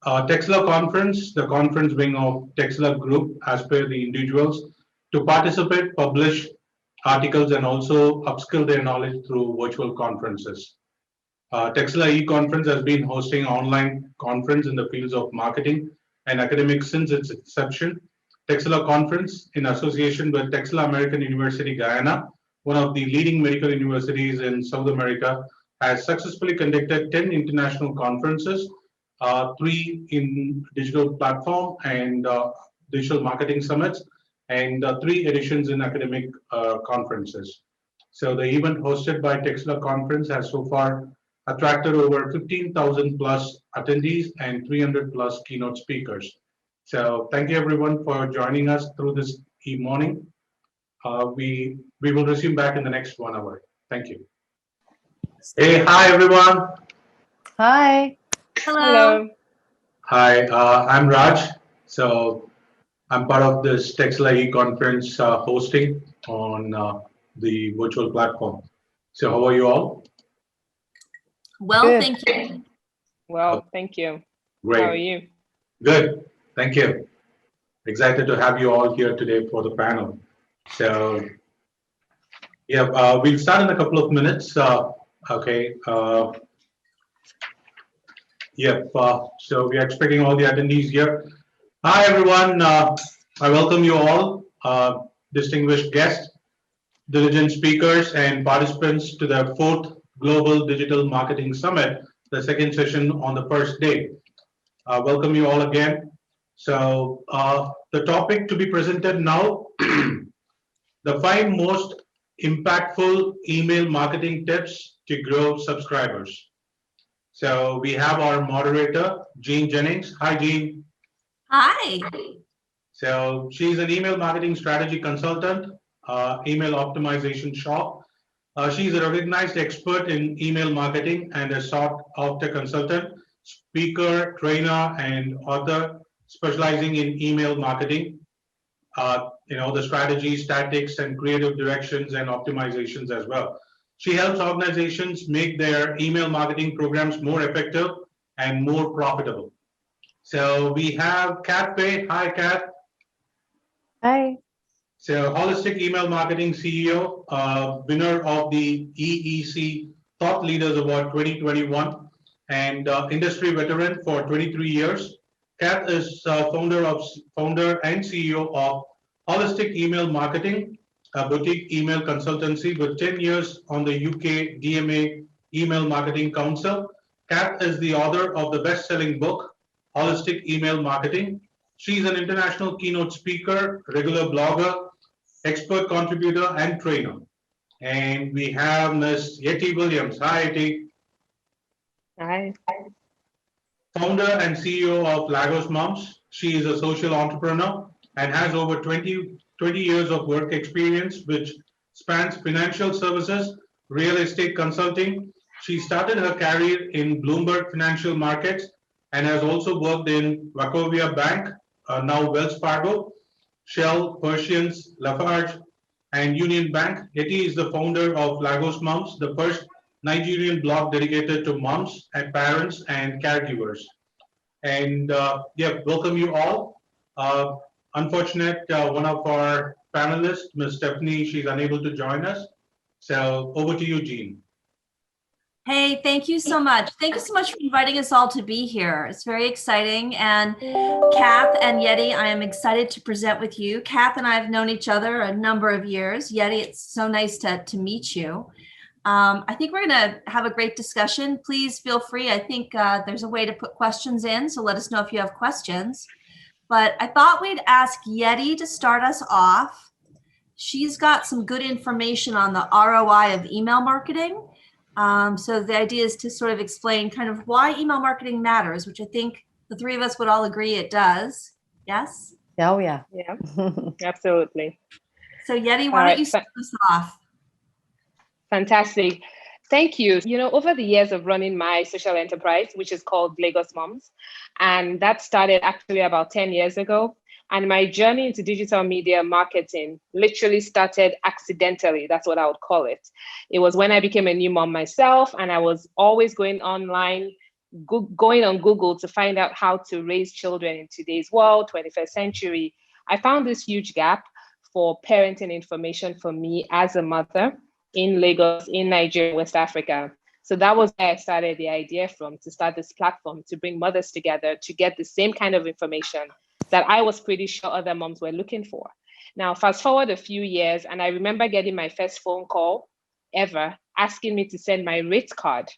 Texila conference, the conference wing of Texila Group, as per the individuals to participate, publish articles, and also upskill their knowledge through virtual conferences. Texila e-conference has been hosting online conference in the fields of marketing and academics since its inception. Texila conference, in association with Texila American University Guyana, one of the leading medical universities in South America, has successfully conducted 10 international conferences, 3 in digital platform and digital marketing summits, and 3 editions in academic conferences. So the event hosted by Texila Conference has so far attracted over 15,000 plus attendees and 300 plus keynote speakers. So thank you everyone for joining us through this e-morning. We will resume back in the next 1 hour. Thank you. Hey, hi everyone. Hi. Hello. Hi, I'm Raj. So I'm part of this Texila e-conference hosting on the virtual platform. So how are you all? Well, Good. thank you. Well, thank you. Great. How are you? Good. Thank you. Excited to have you all here today for the panel. So, yeah, we'll start in a couple of minutes. Okay. So we are expecting all the attendees here. Hi, everyone. I welcome you all, distinguished guests, diligent speakers, and participants to the 4th Global Digital Marketing Summit, the second session on the first day. Welcome you all again. So the topic to be presented now, the 5 most impactful email marketing tips to grow subscribers. So we have our moderator, Jean Jennings. Hi, Jean. Hi. So she's an email marketing strategy consultant, email optimization shop. She's a recognized expert in email marketing and a sought-after consultant, speaker, trainer, and author specializing in email marketing. The strategies, tactics, and creative directions and optimizations as well. She helps organizations make their email marketing programs more effective and more profitable. So we have Kat Pei. Hi, Kat. Hi. So Holistic Email Marketing CEO, winner of the EEC Thought Leaders Award 2021, and industry veteran for 23 years. Kat is founder and CEO of Holistic Email Marketing, a boutique email consultancy with 10 years on the UK DMA Email Marketing Council. Kat is the author of the best-selling book, Holistic Email Marketing. She's an international keynote speaker, regular blogger, expert contributor, and trainer. And we have Ms. Yetty Williams. Hi, Yetty. Hi. Founder and CEO of LagosMums. She is a social entrepreneur and has over 20 years of work experience, which spans financial services, real estate consulting. She started her career in Bloomberg Financial Markets and has also worked in Wachovia Bank, now Wells Fargo, Shell, Pershins, Lafarge, and Union Bank. Yetty is the founder of LagosMums, the first Nigerian blog dedicated to moms and parents and caregivers. And welcome you all. Unfortunate, one of our panelists, Ms. Stephanie, she's unable to join us. So over to you, Jean. Hey, thank you so much. Thank you so much for inviting us all to be here. It's very exciting. And Kath and Yetty, I am excited to present with you. Kath and I have known each other a number of years. Yetty, it's so nice to meet you. I think we're going to have a great discussion. Please feel free. I think there's a way to put questions in, so let us know if you have questions. But I thought we'd ask Yetty to start us off. She's got some good information on the ROI of email marketing. So the idea is to sort of explain kind of why email marketing matters, which I think the 3 of us would all agree it does. Yes? Oh, yeah. Yeah, absolutely. So Yetty, why don't you start us off? Fantastic. Thank you. Over the years of running my social enterprise, which is called LagosMums, and that started actually about 10 years ago. And my journey into digital media marketing literally started accidentally. That's what I would call it. It was when I became a new mom myself, and I was always going online, going on Google to find out how to raise children in today's world, 21st century, I found this huge gap for parenting information for me as a mother in Lagos, in Nigeria, West Africa. So that was where I started the idea from, to start this platform, to bring mothers together to get the same kind of information that I was pretty sure other moms were looking for. Now, fast forward a few years, and I remember getting my first phone call ever asking me to send my rate card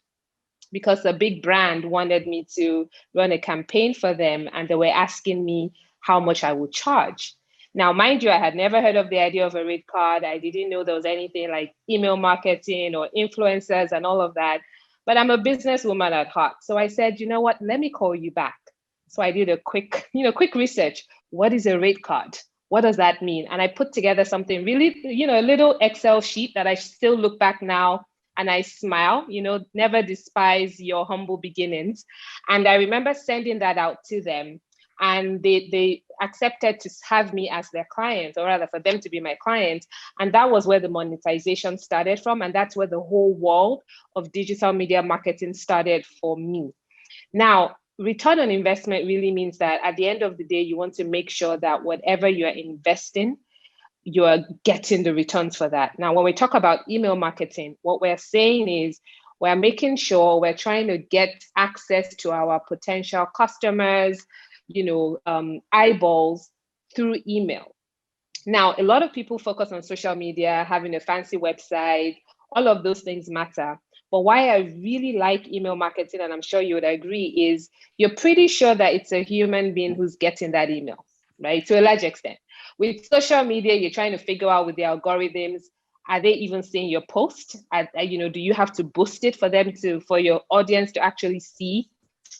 because a big brand wanted me to run a campaign for them, and they were asking me how much I would charge. Now, mind you, I had never heard of the idea of a rate card. I didn't know there was anything like email marketing or influencers and all of that. But I'm a businesswoman at heart. So I said, you know what, let me call you back. So I did a quick research. What is a rate card? What does that mean? And I put together something really, a little Excel sheet that I still look back now and I smile, never despise your humble beginnings. And I remember sending that out to them, and they accepted to have me as their client, or rather for them to be my client. And that was where the monetization started from. And that's where the whole world of digital media marketing started for me. Now, return on investment really means that at the end of the day, you want to make sure that whatever you're investing, you're getting the returns for that. Now, when we talk about email marketing, what we're saying is we're making sure we're trying to get access to our potential customers, eyeballs through email. Now, a lot of people focus on social media, having a fancy website, all of those things matter. But why I really like email marketing, and I'm sure you would agree, is you're pretty sure that it's a human being who's getting that email, right? To a large extent. With social media, you're trying to figure out with the algorithms, are they even seeing your post? Do you have to boost it for your audience to actually see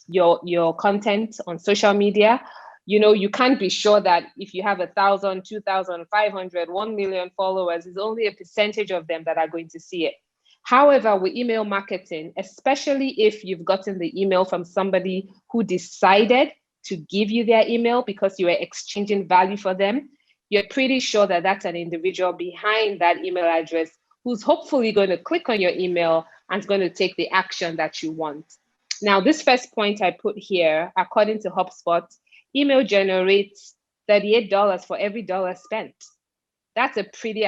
your content on social media? You can't be sure that if you have 1,000, 2,500, 1 million followers, it's only a percentage of them that are going to see it. However, with email marketing, especially if you've gotten the email from somebody who decided to give you their email because you were exchanging value for them, you're pretty sure that that's an individual behind that email address who's hopefully going to click on your email and is going to take the action that you want. Now, this first point I put here, according to HubSpot, email generates $38 for every dollar spent. That's a pretty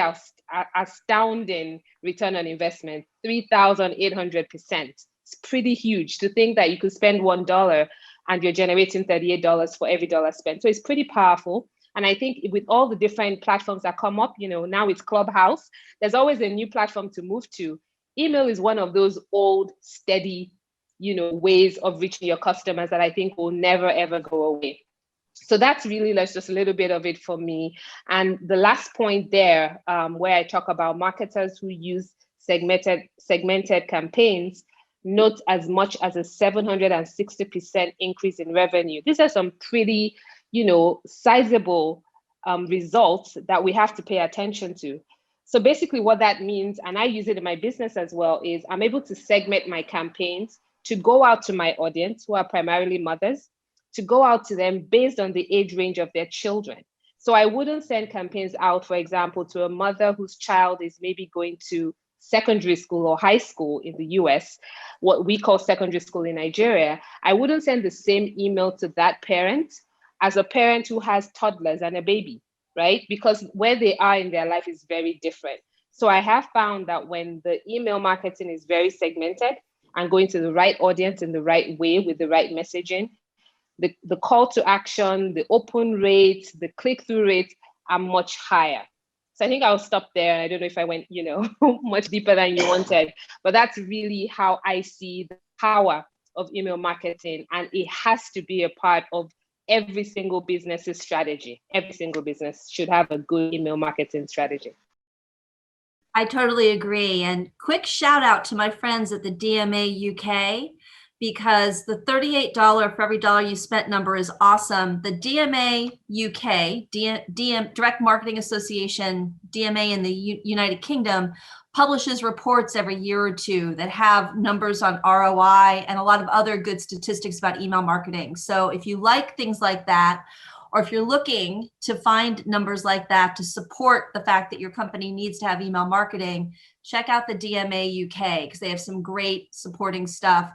astounding return on investment, 3,800%. It's pretty huge to think that you could spend $1 and you're generating $38 for every dollar spent. So it's pretty powerful. And I think with all the different platforms that come up, now it's Clubhouse, there's always a new platform to move to. Email is one of those old, steady, ways of reaching your customers that I think will never, ever go away. So that's really just a little bit of it for me. And the last point there, where I talk about marketers who use segmented campaigns, note as much as a 760% increase in revenue. These are some pretty, sizable results that we have to pay attention to. So basically what that means, and I use it in my business as well, is I'm able to segment my campaigns to go out to my audience, who are primarily mothers, to go out to them based on the age range of their children. So I wouldn't send campaigns out, for example, to a mother whose child is maybe going to secondary school or high school in the US, what we call secondary school in Nigeria. I wouldn't send the same email to that parent as a parent who has toddlers and a baby, right? Because where they are in their life is very different. So I have found that when the email marketing is very segmented and going to the right audience in the right way with the right messaging, the call to action, the open rate, the click-through rate are much higher. So I think I'll stop there. I don't know if I went, much deeper than you wanted, but that's really how I see the power of email marketing. And it has to be a part of every single business's strategy. Every single business should have a good email marketing strategy. I totally agree. And quick shout out to my friends at the DMA UK, because the $38 for every dollar you spent number is awesome. The DMA UK, Direct Marketing Association, DMA in the United Kingdom, publishes reports every year or two that have numbers on ROI and a lot of other good statistics about email marketing. So if you like things like that, or if you're looking to find numbers like that to support the fact that your company needs to have email marketing, check out the DMA UK, because they have some great supporting stuff.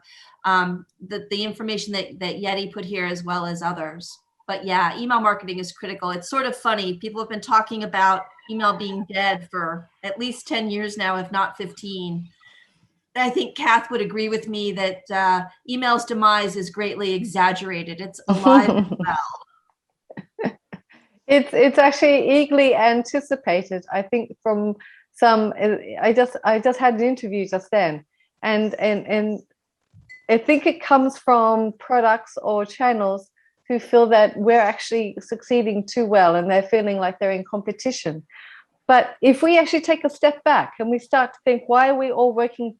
the information that Yetty put here as well as others. But yeah, email marketing is critical. It's sort of funny. People have been talking about email being dead for at least 10 years now, if not 15. I think Kath would agree with me that email's demise is greatly exaggerated. It's alive and well. It's actually eagerly anticipated. I think from some. I just had an interview just then, and I think it comes from products or channels who feel that we're actually succeeding too well, and they're feeling like they're in competition. But if we actually take a step back and we start to think, why are we all working?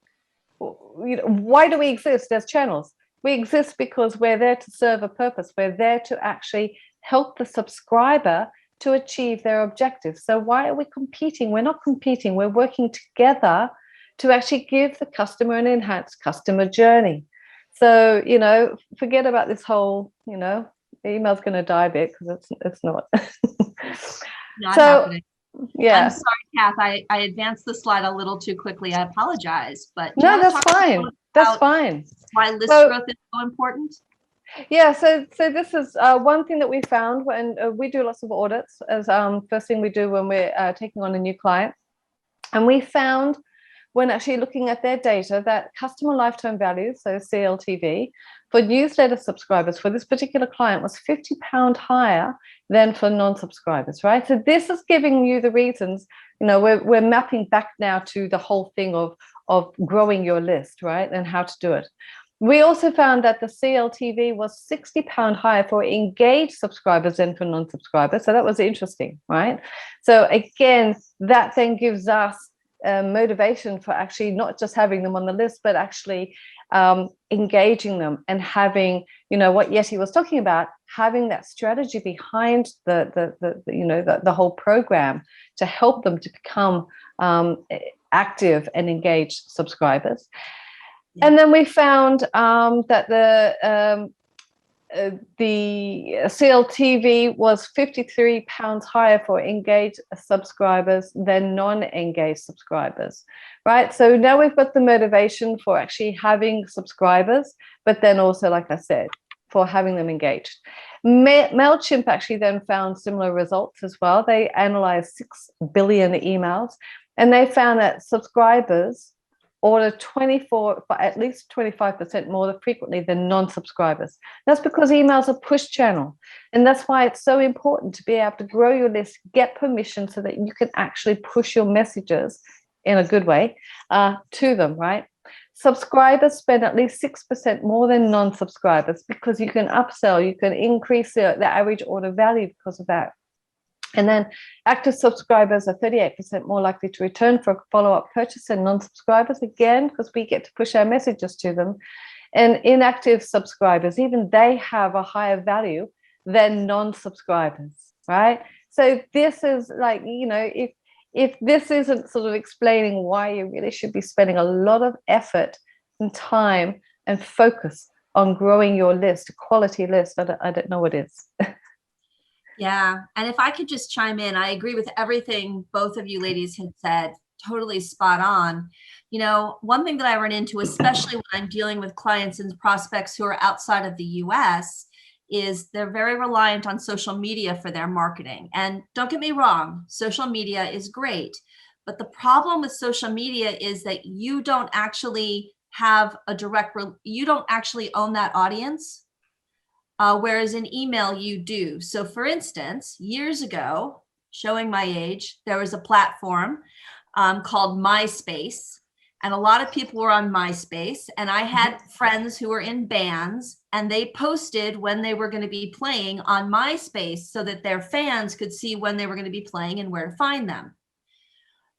Why do we exist as channels? We exist because we're there to serve a purpose. We're there to actually help the subscriber to achieve their objectives. So why are we competing? We're not competing. We're working together to actually give the customer an enhanced customer journey. So, forget about this whole, email's going to die a bit, because it's not. Not happening. Yeah. I'm sorry, Kath. I advanced the slide a little too quickly. I apologize, but no, that's fine. That's fine. Why list growth is so important? Yeah. So this is one thing that we found when we do lots of audits. As first thing we do when we're taking on a new client, and we found when actually looking at their data that customer lifetime value, so CLTV, for newsletter subscribers for this particular client was £50 higher than for non-subscribers, right? So this is giving you the reasons, we're mapping back now to the whole thing of growing your list, right? And how to do it. We also found that the CLTV was £60 higher for engaged subscribers than for non-subscribers. So that was interesting, right? So again, that then gives us motivation for actually not just having them on the list, but actually engaging them and having, what Yetty was talking about, having that strategy behind the whole program to help them to become active and engaged subscribers. Yeah. And then we found that the CLTV was £53 higher for engaged subscribers than non-engaged subscribers, right? So now we've got the motivation for actually having subscribers, but then also, like I said, for having them engaged. MailChimp actually then found similar results as well. They analyzed 6 billion emails, and they found that subscribers order at least 25% more frequently than non-subscribers. That's because emails are push channel. And that's why it's so important to be able to grow your list, get permission so that you can actually push your messages in a good way to them, right? Subscribers spend at least 6% more than non-subscribers because you can upsell, you can increase the average order value because of that. And then active subscribers are 38% more likely to return for a follow-up purchase than non-subscribers, again, because we get to push our messages to them. And inactive subscribers, even they have a higher value than non-subscribers, right? So this is like, if this isn't sort of explaining why you really should be spending a lot of effort and time and focus on growing your list, a quality list, I don't know what is. Yeah. And if I could just chime in, I agree with everything both of you ladies had said, totally spot on. One thing that I run into, especially when I'm dealing with clients and prospects who are outside of the US, is they're very reliant on social media for their marketing. And don't get me wrong, social media is great. But the problem with social media is that you don't actually have you don't actually own that audience. Whereas in email, you do. So for instance, years ago, showing my age, there was a platform called MySpace. And a lot of people were on MySpace. And I had friends who were in bands, and they posted when they were going to be playing on MySpace so that their fans could see when they were going to be playing and where to find them.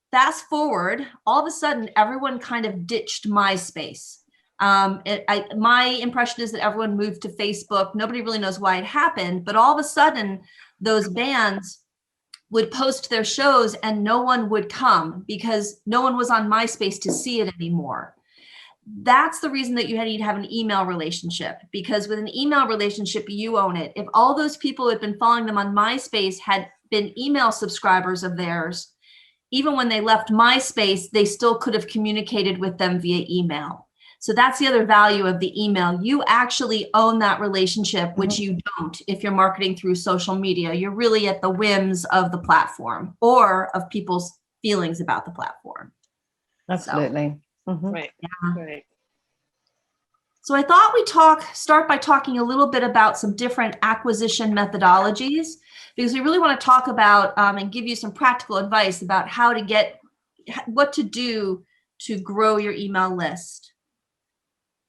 Fast forward, all of a sudden, everyone kind of ditched MySpace. My impression is that everyone moved to Facebook. Nobody really knows why it happened, but all of a sudden those bands would post their shows and no one would come because no one was on MySpace to see it anymore. That's the reason that you need to have an email relationship, because with an email relationship, you own it. If all those people who had been following them on MySpace had been email subscribers of theirs, even when they left MySpace, they still could have communicated with them via email. So that's the other value of the email. You actually own that relationship, which you don't if you're marketing through social media. You're really at the whims of the platform or of people's feelings about the platform. Absolutely. Right. Yeah. Right. So I thought we'd start by talking a little bit about some different acquisition methodologies, because we really want to talk about and give you some practical advice about what to do to grow your email list.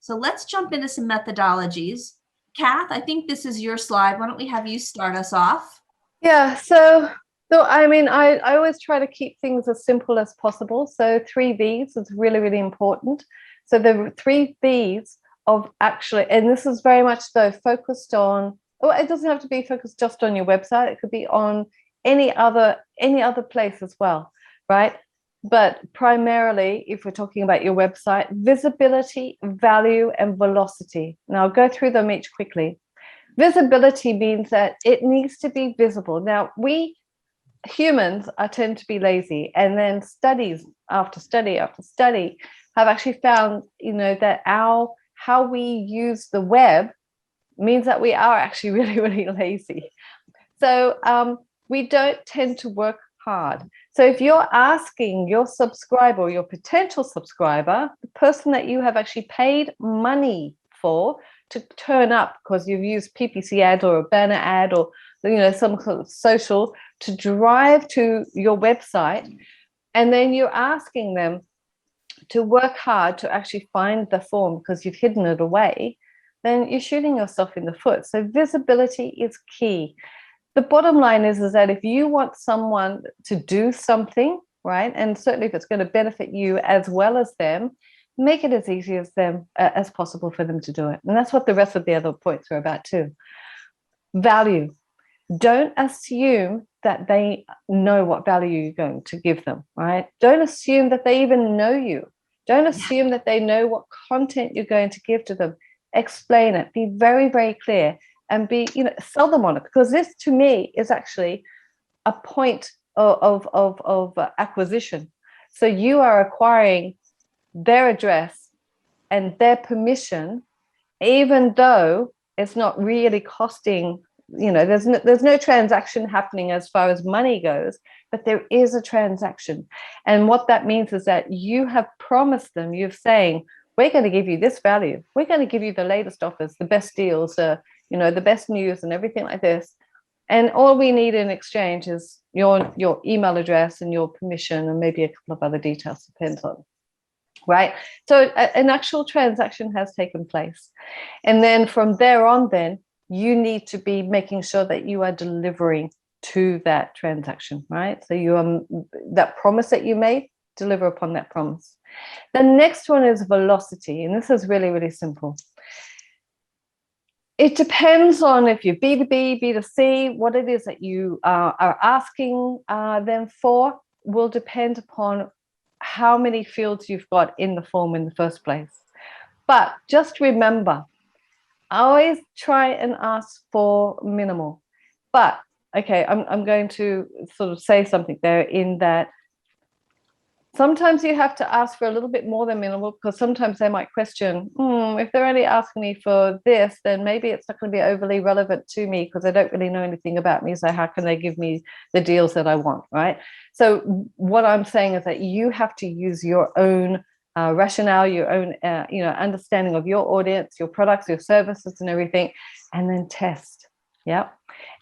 So let's jump into some methodologies. Kath, I think this is your slide. Why don't we have you start us off? Yeah, so I mean, I always try to keep things as simple as possible. So 3 V's is really, really important. So the 3 V's of actually, and this is very much though focused on, well, it doesn't have to be focused just on your website. It could be on any other place as well, right? But primarily, if we're talking about your website, visibility, value, and velocity. Now I'll go through them each quickly. Visibility means that it needs to be visible. Now, we humans tend to be lazy, and then studies after study after study have actually found, that how we use the web means that we are actually really, really lazy. So we don't tend to work hard. So if you're asking your subscriber or your potential subscriber, the person that you have actually paid money for, to turn up because you've used PPC ad or a banner ad or some sort of social to drive to your website, and then you're asking them to work hard to actually find the form because you've hidden it away, then you're shooting yourself in the foot. So visibility is key. The bottom line is that if you want someone to do something, right, and certainly if it's going to benefit you as well as them, make it as easy as possible for them to do it. And that's what the rest of the other points are about too. Value. Don't assume that they know what value you're going to give them, right? Don't assume that they even know you. Don't assume that they know what content you're going to give to them. Explain it. Be very, very clear and sell them on it, because this to me is actually a point of acquisition. So you are acquiring their address and their permission, even though it's not really costing, there's no transaction happening as far as money goes, but there is a transaction. And what that means is that you have promised them, you're saying, we're going to give you this value. We're going to give you the latest offers, the best deals, the best news and everything like this. And all we need in exchange is your email address and your permission and maybe a couple of other details, depends on. Right. So an actual transaction has taken place. And then from there on, then you need to be making sure that you are delivering to that transaction. Right. So that promise that you made, deliver upon that promise. The next one is velocity. And this is really, really simple. It depends on if you're B2B, B2C, what it is that you are asking them for will depend upon how many fields you've got in the form in the first place. But just remember, always try and ask for minimal. But okay, I'm going to sort of say something there in that sometimes you have to ask for a little bit more than minimal, because sometimes they might question, if they're only asking me for this, then maybe it's not going to be overly relevant to me because they don't really know anything about me. So how can they give me the deals that I want, right? So what I'm saying is that you have to use your own rationale, your own understanding of your audience, your products, your services and everything, and then test. Yeah.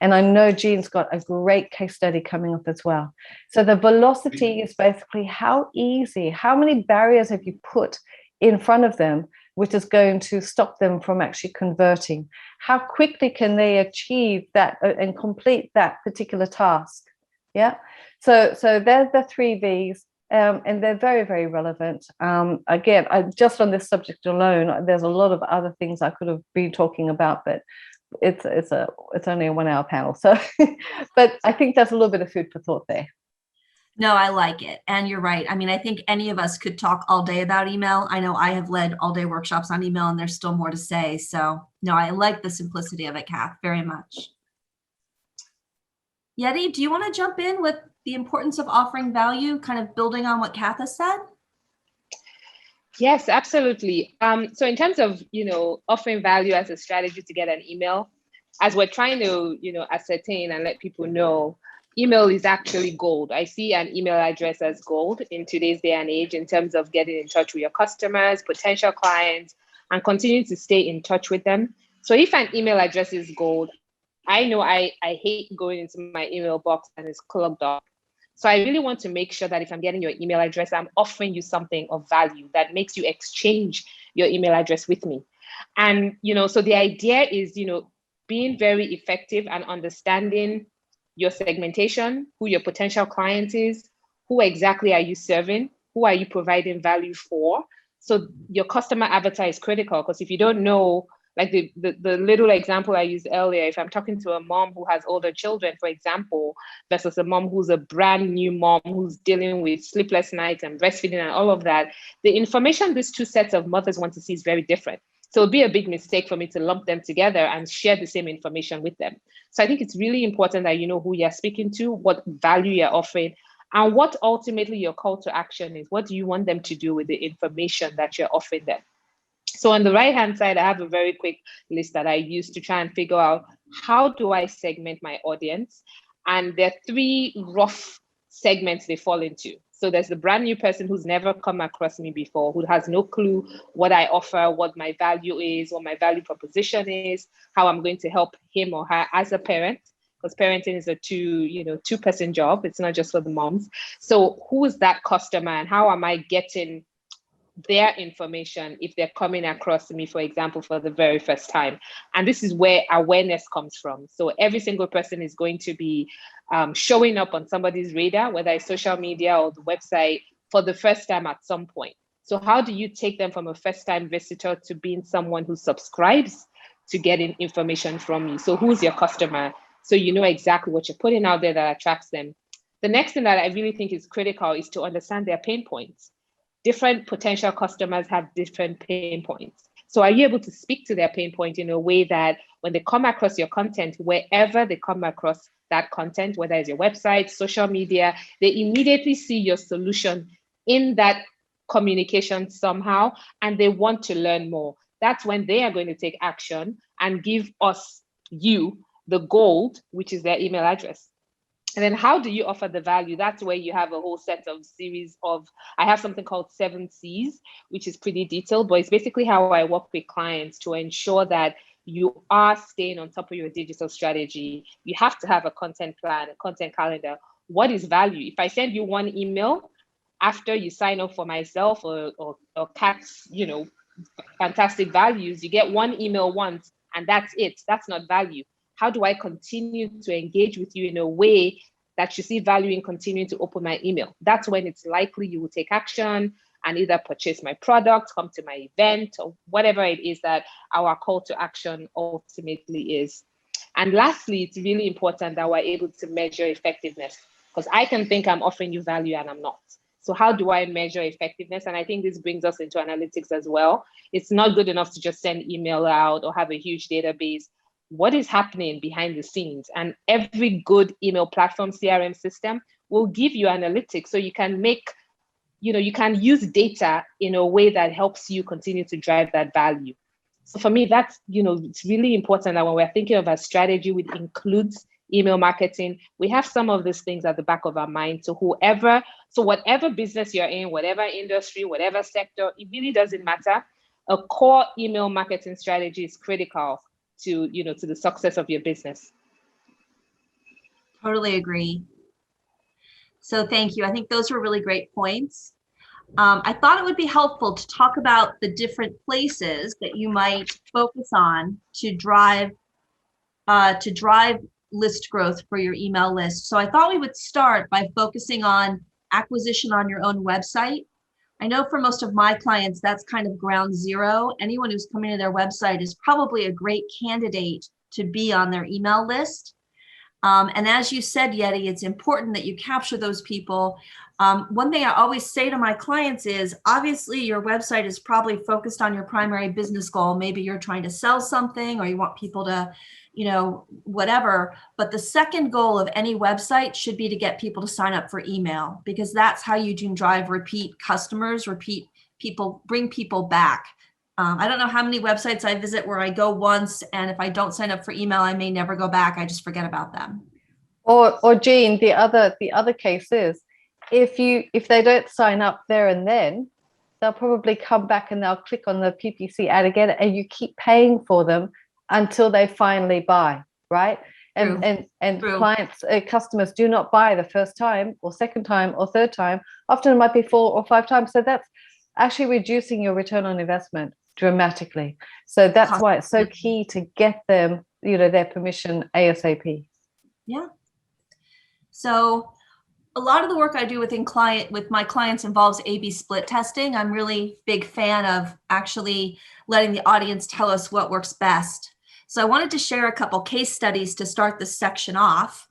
And I know Jean's got a great case study coming up as well. So the velocity is basically how many barriers have you put in front of them, which is going to stop them from actually converting? How quickly can they achieve that and complete that particular task? Yeah. So there's the 3 V's. And they're very, very relevant. Again, just on this subject alone, there's a lot of other things I could have been talking about, but it's only a 1 hour panel. So, but I think that's a little bit of food for thought there. No, I like it. And you're right. I mean, I think any of us could talk all day about email. I know I have led all day workshops on email and there's still more to say. So no, I like the simplicity of it, Kath, very much. Yetty, do you want to jump in with the importance of offering value, kind of building on what Kath has said? Yes, absolutely. So in terms of, offering value as a strategy to get an email, as we're trying to, ascertain and let people know, email is actually gold. I see an email address as gold in today's day and age in terms of getting in touch with your customers, potential clients, and continuing to stay in touch with them. So if an email address is gold, I know I hate going into my email box and it's clogged up. So I really want to make sure that if I'm getting your email address, I'm offering you something of value that makes you exchange your email address with me. And, so the idea is, being very effective and understanding your segmentation, who your potential client is, who exactly are you serving, who are you providing value for. So your customer avatar is critical, because if you don't know, like the little example I used earlier, if I'm talking to a mom who has older children, for example, versus a mom who's a brand new mom who's dealing with sleepless nights and breastfeeding and all of that, the information these two sets of mothers want to see is very different. So it'll be a big mistake for me to lump them together and share the same information with them. So I think it's really important that you know who you're speaking to, what value you're offering, and what ultimately your call to action is. What do you want them to do with the information that you're offering them? So on the right-hand side, I have a very quick list that I use to try and figure out how do I segment my audience. And there are three rough segments they fall into. So there's the brand new person who's never come across me before, who has no clue what I offer, what my value is, what my value proposition is, how I'm going to help him or her as a parent, because parenting is a two-person job. It's not just for the moms. So who is that customer and how am I getting their information if they're coming across me, for example, for the very first time? And this is where awareness comes from. So every single person is going to be showing up on somebody's radar, whether it's social media or the website, for the first time at some point. So how do you take them from a first-time visitor to being someone who subscribes to getting information from you? So who's your customer? So you know exactly what you're putting out there that attracts them. The next thing that I really think is critical is to understand their pain points. Different potential customers have different pain points. So are you able to speak to their pain point in a way that when they come across your content, wherever they come across that content, whether it's your website, social media, they immediately see your solution in that communication somehow, and they want to learn more? That's when they are going to take action and give you, the gold, which is their email address. And then how do you offer the value? That's where you have a whole set of series of, I have something called 7 C's, which is pretty detailed, but it's basically how I work with clients to ensure that you are staying on top of your digital strategy. You have to have a content plan, a content calendar. What is value? If I send you one email after you sign up for myself or Kat's, fantastic values, you get one email once and that's it. That's not value. How do I continue to engage with you in a way that you see value in continuing to open my email? That's when it's likely you will take action and either purchase my product, come to my event, or whatever it is that our call to action ultimately is. And lastly, it's really important that we're able to measure effectiveness, because I can think I'm offering you value and I'm not. So how do I measure effectiveness? And I think this brings us into analytics as well. It's not good enough to just send email out or have a huge database. What is happening behind the scenes? And every good email platform, CRM system, will give you analytics, so you can make, you can use data in a way that helps you continue to drive that value. So for me, that's, it's really important that when we're thinking of a strategy which includes email marketing, we have some of these things at the back of our mind. So whatever business you're in, whatever industry, whatever sector, it really doesn't matter. A core email marketing strategy is critical to the success of your business. Totally agree. So thank you. I think those were really great points. I thought it would be helpful to talk about the different places that you might focus on to drive list growth for your email list. So I thought we would start by focusing on acquisition on your own website. I know for most of my clients, that's kind of ground zero. Anyone who's coming to their website is probably a great candidate to be on their email list. And as you said, Yetty, it's important that you capture those people. One thing I always say to my clients is, obviously your website is probably focused on your primary business goal. Maybe you're trying to sell something or you want people to, whatever. But the second goal of any website should be to get people to sign up for email, because that's how you can drive repeat customers, repeat bring people back. I don't know how many websites I visit where I go once, and if I don't sign up for email, I may never go back. I just forget about them. Or Jean, the other case is if they don't sign up there and then, they'll probably come back and they'll click on the PPC ad again, and you keep paying for them until they finally buy, right? And True. clients, customers do not buy the first time or second time or third time. Often it might be 4 or 5 times. So that's actually reducing your return on investment dramatically. So that's why it's so key to get them, their permission ASAP. Yeah. So a lot of the work I do with my clients involves A/B split testing. I'm really big fan of actually letting the audience tell us what works best. So I wanted to share a couple case studies to start this section off.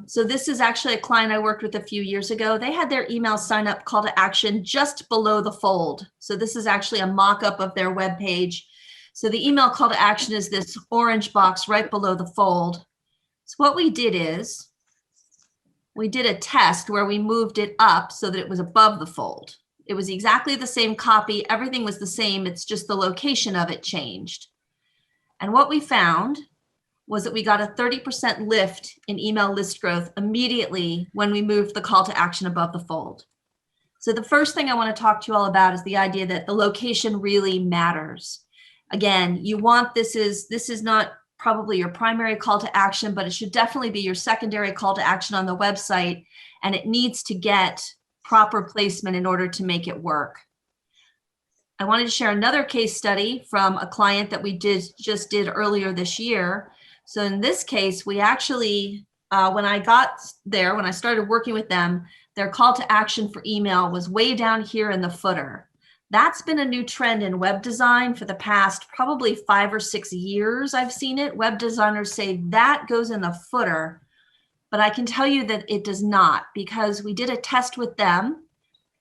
So this is actually a client I worked with a few years ago. They had their email sign up call to action just below the fold. So this is actually a mock-up of their web page. So the email call to action is this orange box right below the fold. So what we did is we did a test where we moved it up so that it was above the fold. It was exactly the same copy. Everything was the same. It's just the location of it changed. And what we found was that we got a 30% lift in email list growth immediately when we moved the call to action above the fold. So the first thing I want to talk to you all about is the idea that the location really matters. Again, you want, this is not probably your primary call to action, but it should definitely be your secondary call to action on the website, and it needs to get proper placement in order to make it work. I wanted to share another case study from a client that we just did earlier this year. So in this case, we actually, when I started working with them, their call to action for email was way down here in the footer. That's been a new trend in web design for the past probably 5 or 6 years. I've seen it. Web designers say that goes in the footer, but I can tell you that it does not, because we did a test with them.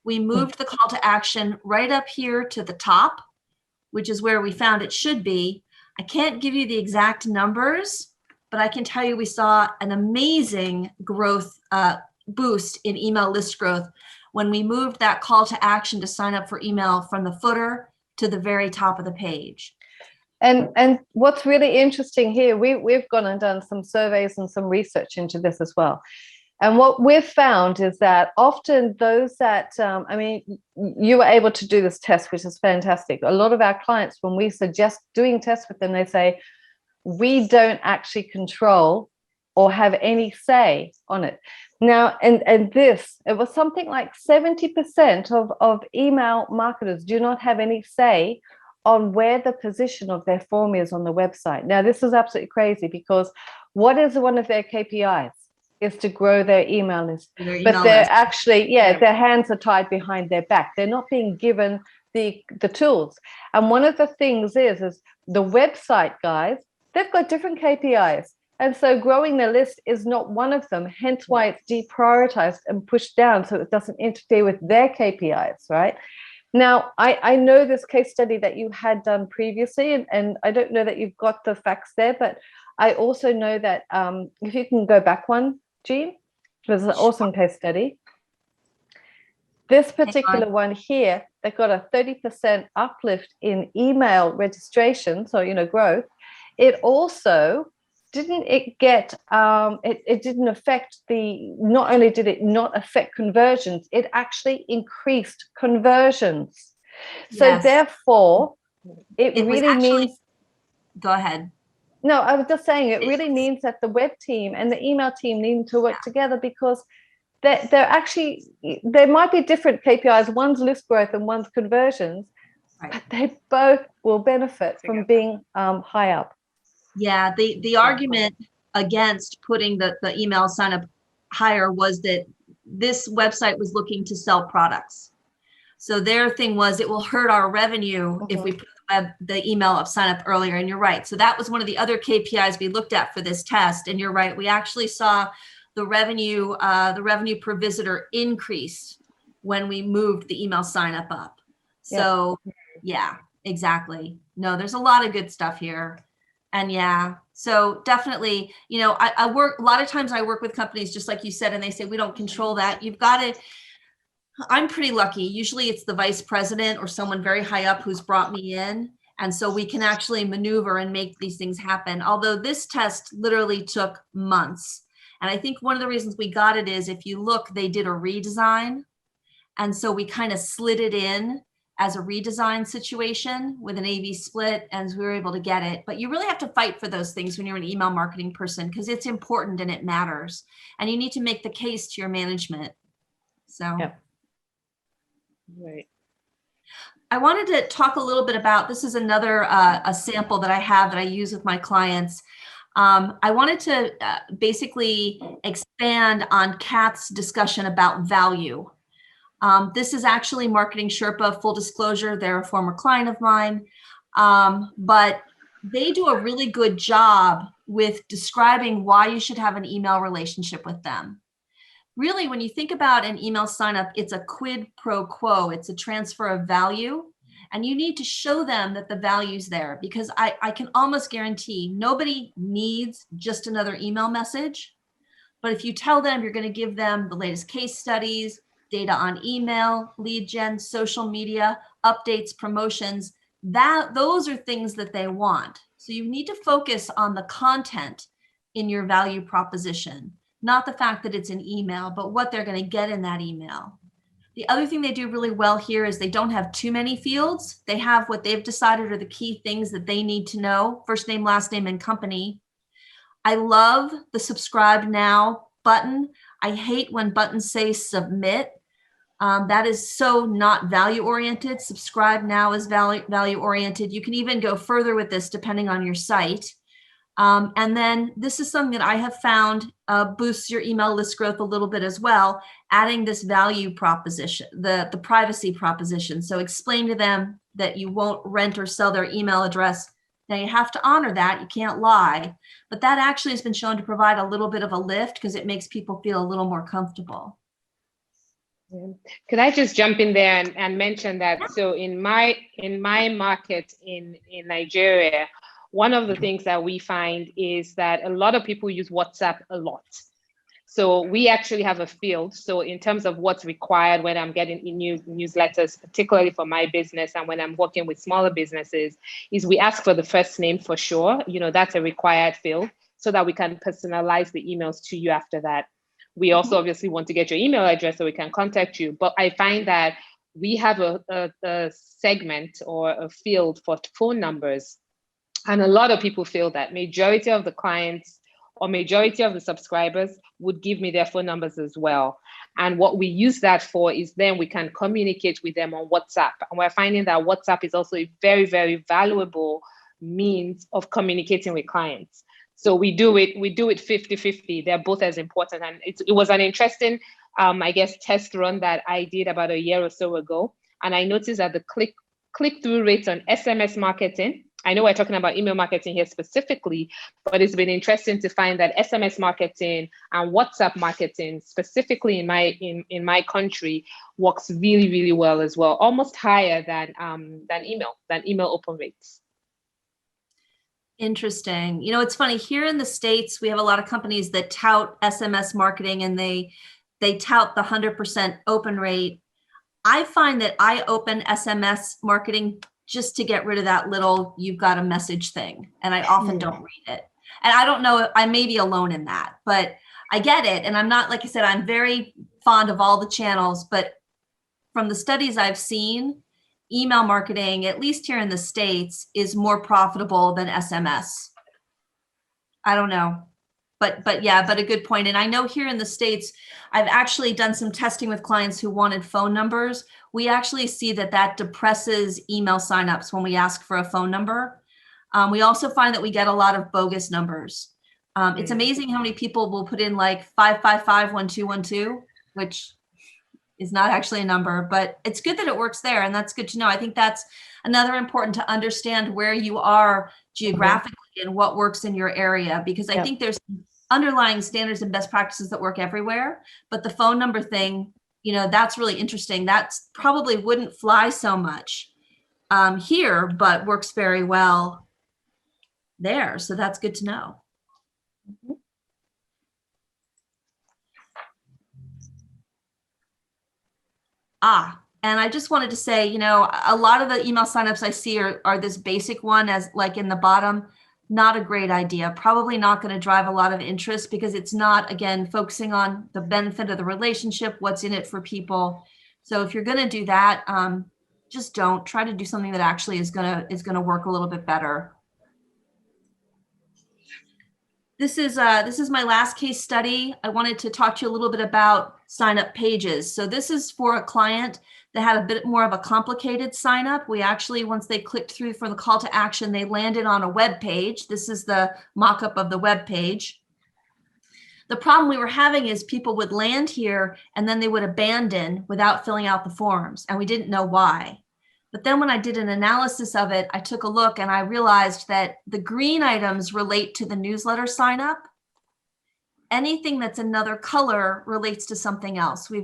We moved the call to action right up here to the top, which is where we found it should be. I can't give you the exact numbers, but I can tell you we saw an amazing growth boost in email list growth when we moved that call to action to sign up for email from the footer to the very top of the page. And what's really interesting here, we've gone and done some surveys and some research into this as well. And what we've found is that often those that, you were able to do this test, which is fantastic. A lot of our clients, when we suggest doing tests with them, they say, we don't actually control or have any say on it. Now, and this, it was something like 70% of email marketers do not have any say on where the position of their form is on the website. Now, this is absolutely crazy, because what is one of their KPIs? Is to grow their email list. But they're actually, their hands are tied behind their back. They're not being given the tools. And one of the things is the website guys, they've got different KPIs. And so growing the list is not one of them, hence why it's deprioritized and pushed down so it doesn't interfere with their KPIs, right? Now, I know this case study that you had done previously, and I don't know that you've got the facts there, but I also know that if you can go back one, Jean, it was an awesome case study. This particular one here, they got a 30% uplift in email registration, so growth. It also didn't affect not only did it not affect conversions, it actually increased conversions. So therefore, it really means. Go ahead. No, I was just saying it really means that the web team and the email team need to work together, because they're actually, there might be different KPIs, one's list growth and one's conversions, but they both will benefit from being high up. Yeah, the argument against putting the email sign up higher was that this website was looking to sell products. So their thing was, it will hurt our revenue if we put the email up sign up earlier. And you're right. So that was one of the other KPIs we looked at for this test. And you're right. We actually saw the revenue per visitor increase when we moved the email sign up. So yeah, exactly. No, there's a lot of good stuff here. And so definitely, I work, a lot of times I work with companies, just like you said, and they say, we don't control that. You've got to, I'm pretty lucky. Usually it's the vice president or someone very high up who's brought me in. And so we can actually maneuver and make these things happen. Although this test literally took months. And I think one of the reasons we got it is if you look, they did a redesign. And so we kind of slid it in as a redesign situation with an AV split, and we were able to get it. But you really have to fight for those things when you're an email marketing person, because it's important and it matters. And you need to make the case to your management. So. Yeah. Right. I wanted to talk a little bit about, this is another a sample that I have that I use with my clients. I wanted to basically expand on Kath's discussion about value. This is actually Marketing Sherpa, full disclosure, they're a former client of mine, but they do a really good job with describing why you should have an email relationship with them. Really, when you think about an email sign up, it's a quid pro quo. It's a transfer of value. And you need to show them that the value's there, because I can almost guarantee nobody needs just another email message. But if you tell them you're going to give them the latest case studies, data on email, lead gen, social media, updates, promotions, those are things that they want. So you need to focus on the content in your value proposition. Not the fact that it's an email, but what they're going to get in that email. The other thing they do really well here is they don't have too many fields. They have what they've decided are the key things that they need to know: first name, last name, and company. I love the subscribe now button. I hate when buttons say submit. That is so not value oriented. Subscribe now is value oriented. You can even go further with this depending on your site. And then this is something that I have found boosts your email list growth a little bit as well, adding this value proposition, the privacy proposition. So explain to them that you won't rent or sell their email address. Now you have to honor that, you can't lie, but that actually has been shown to provide a little bit of a lift because it makes people feel a little more comfortable. Could I just jump in there and mention that? So in my market in Nigeria, one of the things that we find is that a lot of people use WhatsApp a lot. So we actually have a field. So in terms of what's required when I'm getting new newsletters, particularly for my business and when I'm working with smaller businesses, is we ask for the first name for sure. You know, that's a required field so that we can personalize the emails to you after that. We also obviously want to get your email address so we can contact you. But I find that we have a segment or a field for phone numbers. And a lot of people feel that majority of the clients or majority of the subscribers would give me their phone numbers as well. And what we use that for is then we can communicate with them on WhatsApp. And we're finding that WhatsApp is also a very, very valuable means of communicating with clients. So we do it 50-50. They're both as important. And it was an interesting, I guess, test run that I did about a year or so ago. And I noticed that the click-through rates on SMS marketing, I know we're talking about email marketing here specifically, but it's been interesting to find that SMS marketing and WhatsApp marketing, specifically in my country, works really, really well as well, almost higher than email open rates. Interesting. You know, it's funny, here in the States, we have a lot of companies that tout SMS marketing and they tout the 100% open rate. I find that I open SMS marketing just to get rid of that little "you've got a message" thing. And I often don't read it. And I don't know, I may be alone in that, but I get it. And I'm not, like I said, I'm very fond of all the channels, but from the studies I've seen, email marketing, at least here in the States, is more profitable than SMS. I don't know. But yeah, but a good point. And I know here in the States, I've actually done some testing with clients who wanted phone numbers. We actually see that depresses email signups when we ask for a phone number. We also find that we get a lot of bogus numbers. It's amazing how many people will put in like 555-1212, which is not actually a number, but it's good that it works there. And that's good to know. I think that's another important to understand where you are geographically and what works in your area, because I think there's underlying standards and best practices that work everywhere. But the phone number thing, you know, that's really interesting. That's probably wouldn't fly so much here, but works very well there. So that's good to know. And I just wanted to say, you know, a lot of the email signups I see are this basic one as like in the bottom. Not a great idea. Probably not going to drive a lot of interest because it's not, again, focusing on the benefit of the relationship, what's in it for people. So if you're going to do that, just don't try to do something that actually is going to work a little bit better. This is my last case study. I wanted to talk to you a little bit about sign up pages. So this is for a client that had a bit more of a complicated sign up. We actually, once they clicked through for the call to action, they landed on a web page. This is the mock-up of the web page. The problem we were having is people would land here and then they would abandon without filling out the forms, and we didn't know why. But then when I did an analysis of it, I took a look and I realized that the green items relate to the newsletter sign up. Anything that's another color relates to something else. We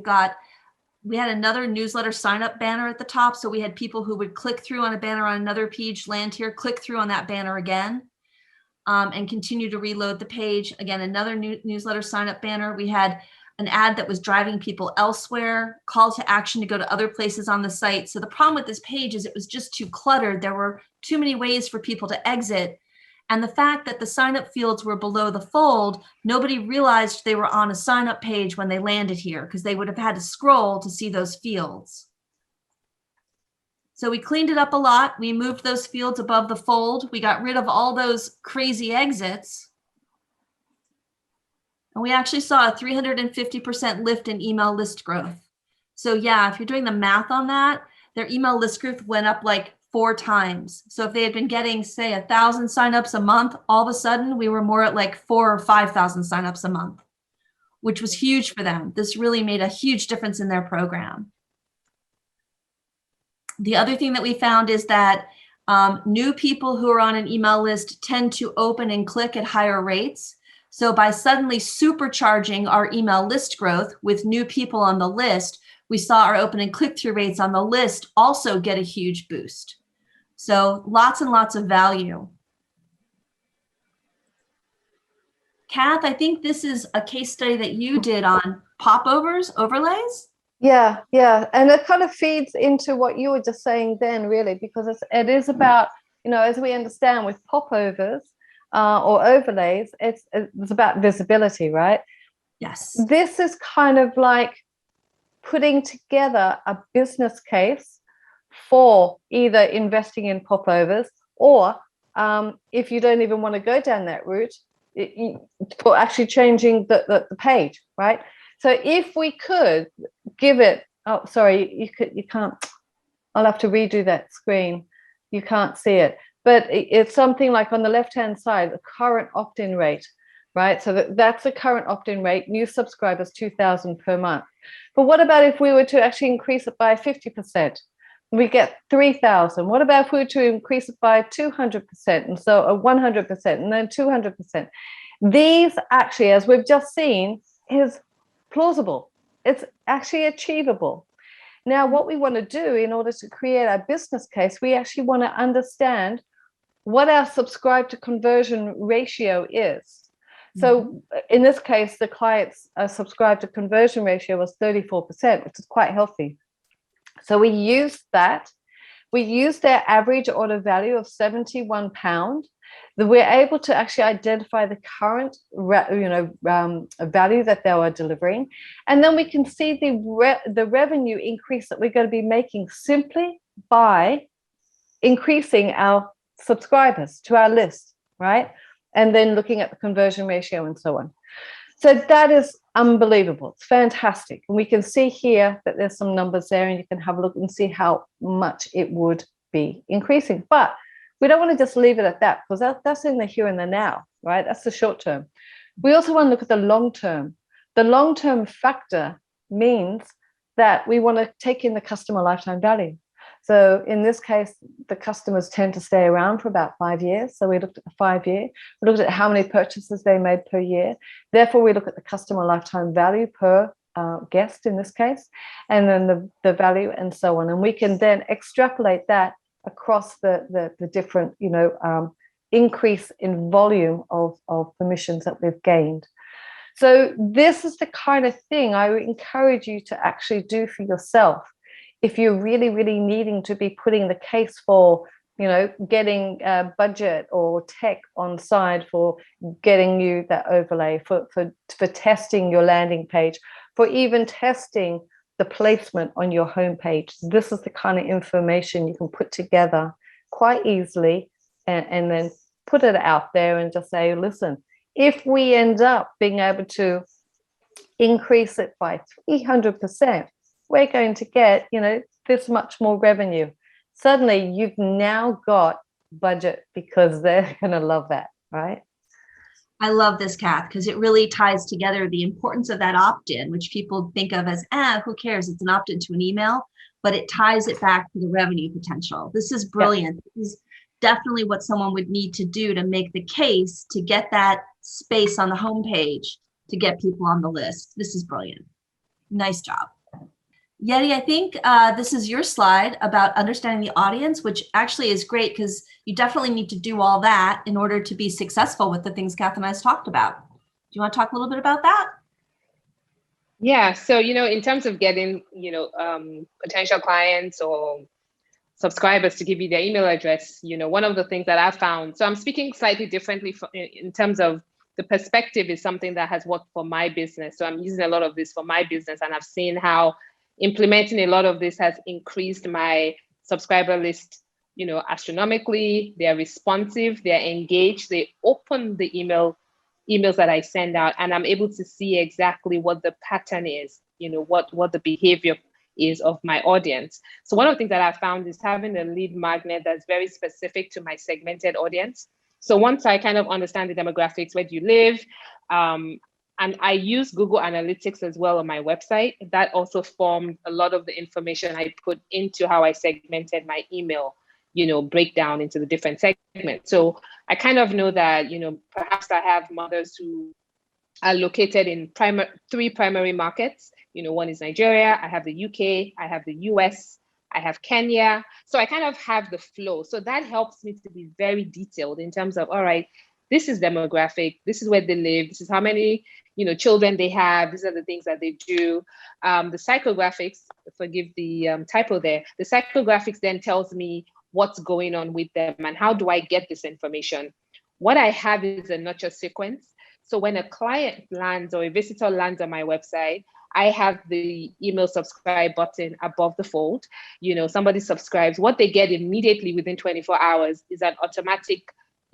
had another newsletter sign up banner at the top. So we had people who would click through on a banner on another page, land here, click through on that banner again, and continue to reload the page. Again, another newsletter sign up banner. We had an ad that was driving people elsewhere, call to action to go to other places on the site. So the problem with this page is it was just too cluttered. There were too many ways for people to exit. And the fact that the sign up fields were below the fold, nobody realized they were on a sign up page when they landed here because they would have had to scroll to see those fields. So we cleaned it up a lot. We moved those fields above the fold. We got rid of all those crazy exits. And we actually saw a 350% lift in email list growth. So yeah, if you're doing the math on that, their email list growth went up like 4 times. So if they had been getting, say, 1,000 signups a month, all of a sudden we were more at like 4,000 or 5,000 signups a month, which was huge for them. This really made a huge difference in their program. The other thing that we found is that new people who are on an email list tend to open and click at higher rates. So by suddenly supercharging our email list growth with new people on the list, we saw our open and click-through rates on the list also get a huge boost. So lots and lots of value. Kath, I think this is a case study that you did on Popovers Overlays. Yeah, and it kind of feeds into what you were just saying then, really, because it is about, you know, as we understand with popovers or overlays, it's about visibility, right? Yes. This is kind of like putting together a business case for either investing in popovers or if you don't even want to go down that route, for actually changing the page, right? So if we could give it, oh, sorry, you can't, I'll have to redo that screen. You can't see it, but it's something like on the left-hand side, the current opt-in rate, right? So that's the current opt-in rate, new subscribers, 2,000 per month. But what about if we were to actually increase it by 50%? We get 3,000. What about if we were to increase it by 200%? And so 100% and then 200%. These actually, as we've just seen, is plausible. It's actually achievable. Now, what we want to do in order to create our business case, we actually want to understand what our subscribe to conversion ratio is. So in this case, the client's subscribe to conversion ratio was 34%, which is quite healthy. So we used that. We used their average order value of £71. That we're able to actually identify the current value that they were delivering, and then we can see the revenue increase that we're going to be making simply by increasing our subscribers to our list, right? And then looking at the conversion ratio and so on. So that is unbelievable. It's fantastic. And we can see here that there's some numbers there, and you can have a look and see how much it would be increasing. But we don't want to just leave it at that, because that's in the here and the now, right? That's the short term. We also want to look at the long term. The long term factor means that we want to take in the customer lifetime value. So in this case, the customers tend to stay around for about 5 years. So we looked at the 5 year. We looked at how many purchases they made per year. Therefore, we look at the customer lifetime value per guest in this case, and then the value and so on. And we can then extrapolate that across the different, increase in volume of permissions that we've gained. So this is the kind of thing I would encourage you to actually do for yourself. if you're really, really needing to be putting the case for, getting budget or tech on side for getting you that overlay, for testing your landing page, for even testing the placement on your homepage. This is the kind of information you can put together quite easily and then put it out there and just say, listen, if we end up being able to increase it by 300%, we're going to get, this much more revenue. Suddenly you've now got budget, because they're going to love that, right? I love this, Kath, because it really ties together the importance of that opt-in, which people think of as, who cares? It's an opt-in to an email, but it ties it back to the revenue potential. This is brilliant. Yep. This is definitely what someone would need to do to make the case to get that space on the homepage to get people on the list. This is brilliant. Nice job. Yetty, I think this is your slide about understanding the audience, which actually is great because you definitely need to do all that in order to be successful with the things Kath and I talked about. Do you want to talk a little bit about that? Yeah, so, in terms of getting, potential clients or subscribers to give you their email address, one of the things that I found, so I'm speaking slightly differently in terms of the perspective is something that has worked for my business. So I'm using a lot of this for my business, and I've seen how implementing a lot of this has increased my subscriber list, astronomically. They're responsive, they're engaged, they open the emails that I send out, and I'm able to see exactly what the pattern is, what the behavior is of my audience. So one of the things that I found is having a lead magnet that's very specific to my segmented audience. So once I kind of understand the demographics, where do you live? And I use Google Analytics as well on my website. That also formed a lot of the information I put into how I segmented my email, breakdown into the different segments. So I kind of know that, perhaps I have mothers who are located in three primary markets. One is Nigeria, I have the UK, I have the US, I have Kenya. So I kind of have the flow. So that helps me to be very detailed in terms of, all right, this is demographic, this is where they live, this is how many, children they have, these are the things that they do. The psychographics, forgive the typo there, the psychographics then tells me what's going on with them and how do I get this information. What I have is a nurture sequence. So when a client lands or a visitor lands on my website, I have the email subscribe button above the fold. Somebody subscribes. What they get immediately within 24 hours is an automatic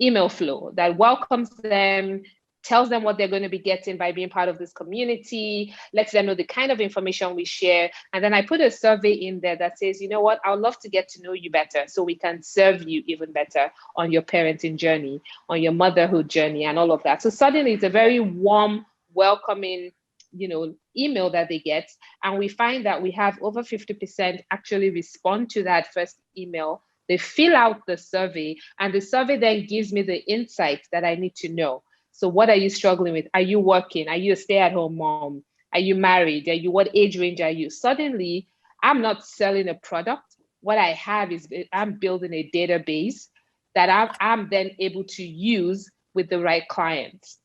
email flow that welcomes them, tells them what they're going to be getting by being part of this community, lets them know the kind of information we share. And then I put a survey in there that says, you know what, I would love to get to know you better so we can serve you even better on your parenting journey, on your motherhood journey, and all of that. So suddenly it's a very warm, welcoming, email that they get. And we find that we have over 50% actually respond to that first email. They fill out the survey, and the survey then gives me the insights that I need to know. So what are you struggling with? Are you working? Are you a stay-at-home mom? Are you married? What age range are you? Suddenly, I'm not selling a product. What I have is I'm building a database that I'm then able to use with the right clients.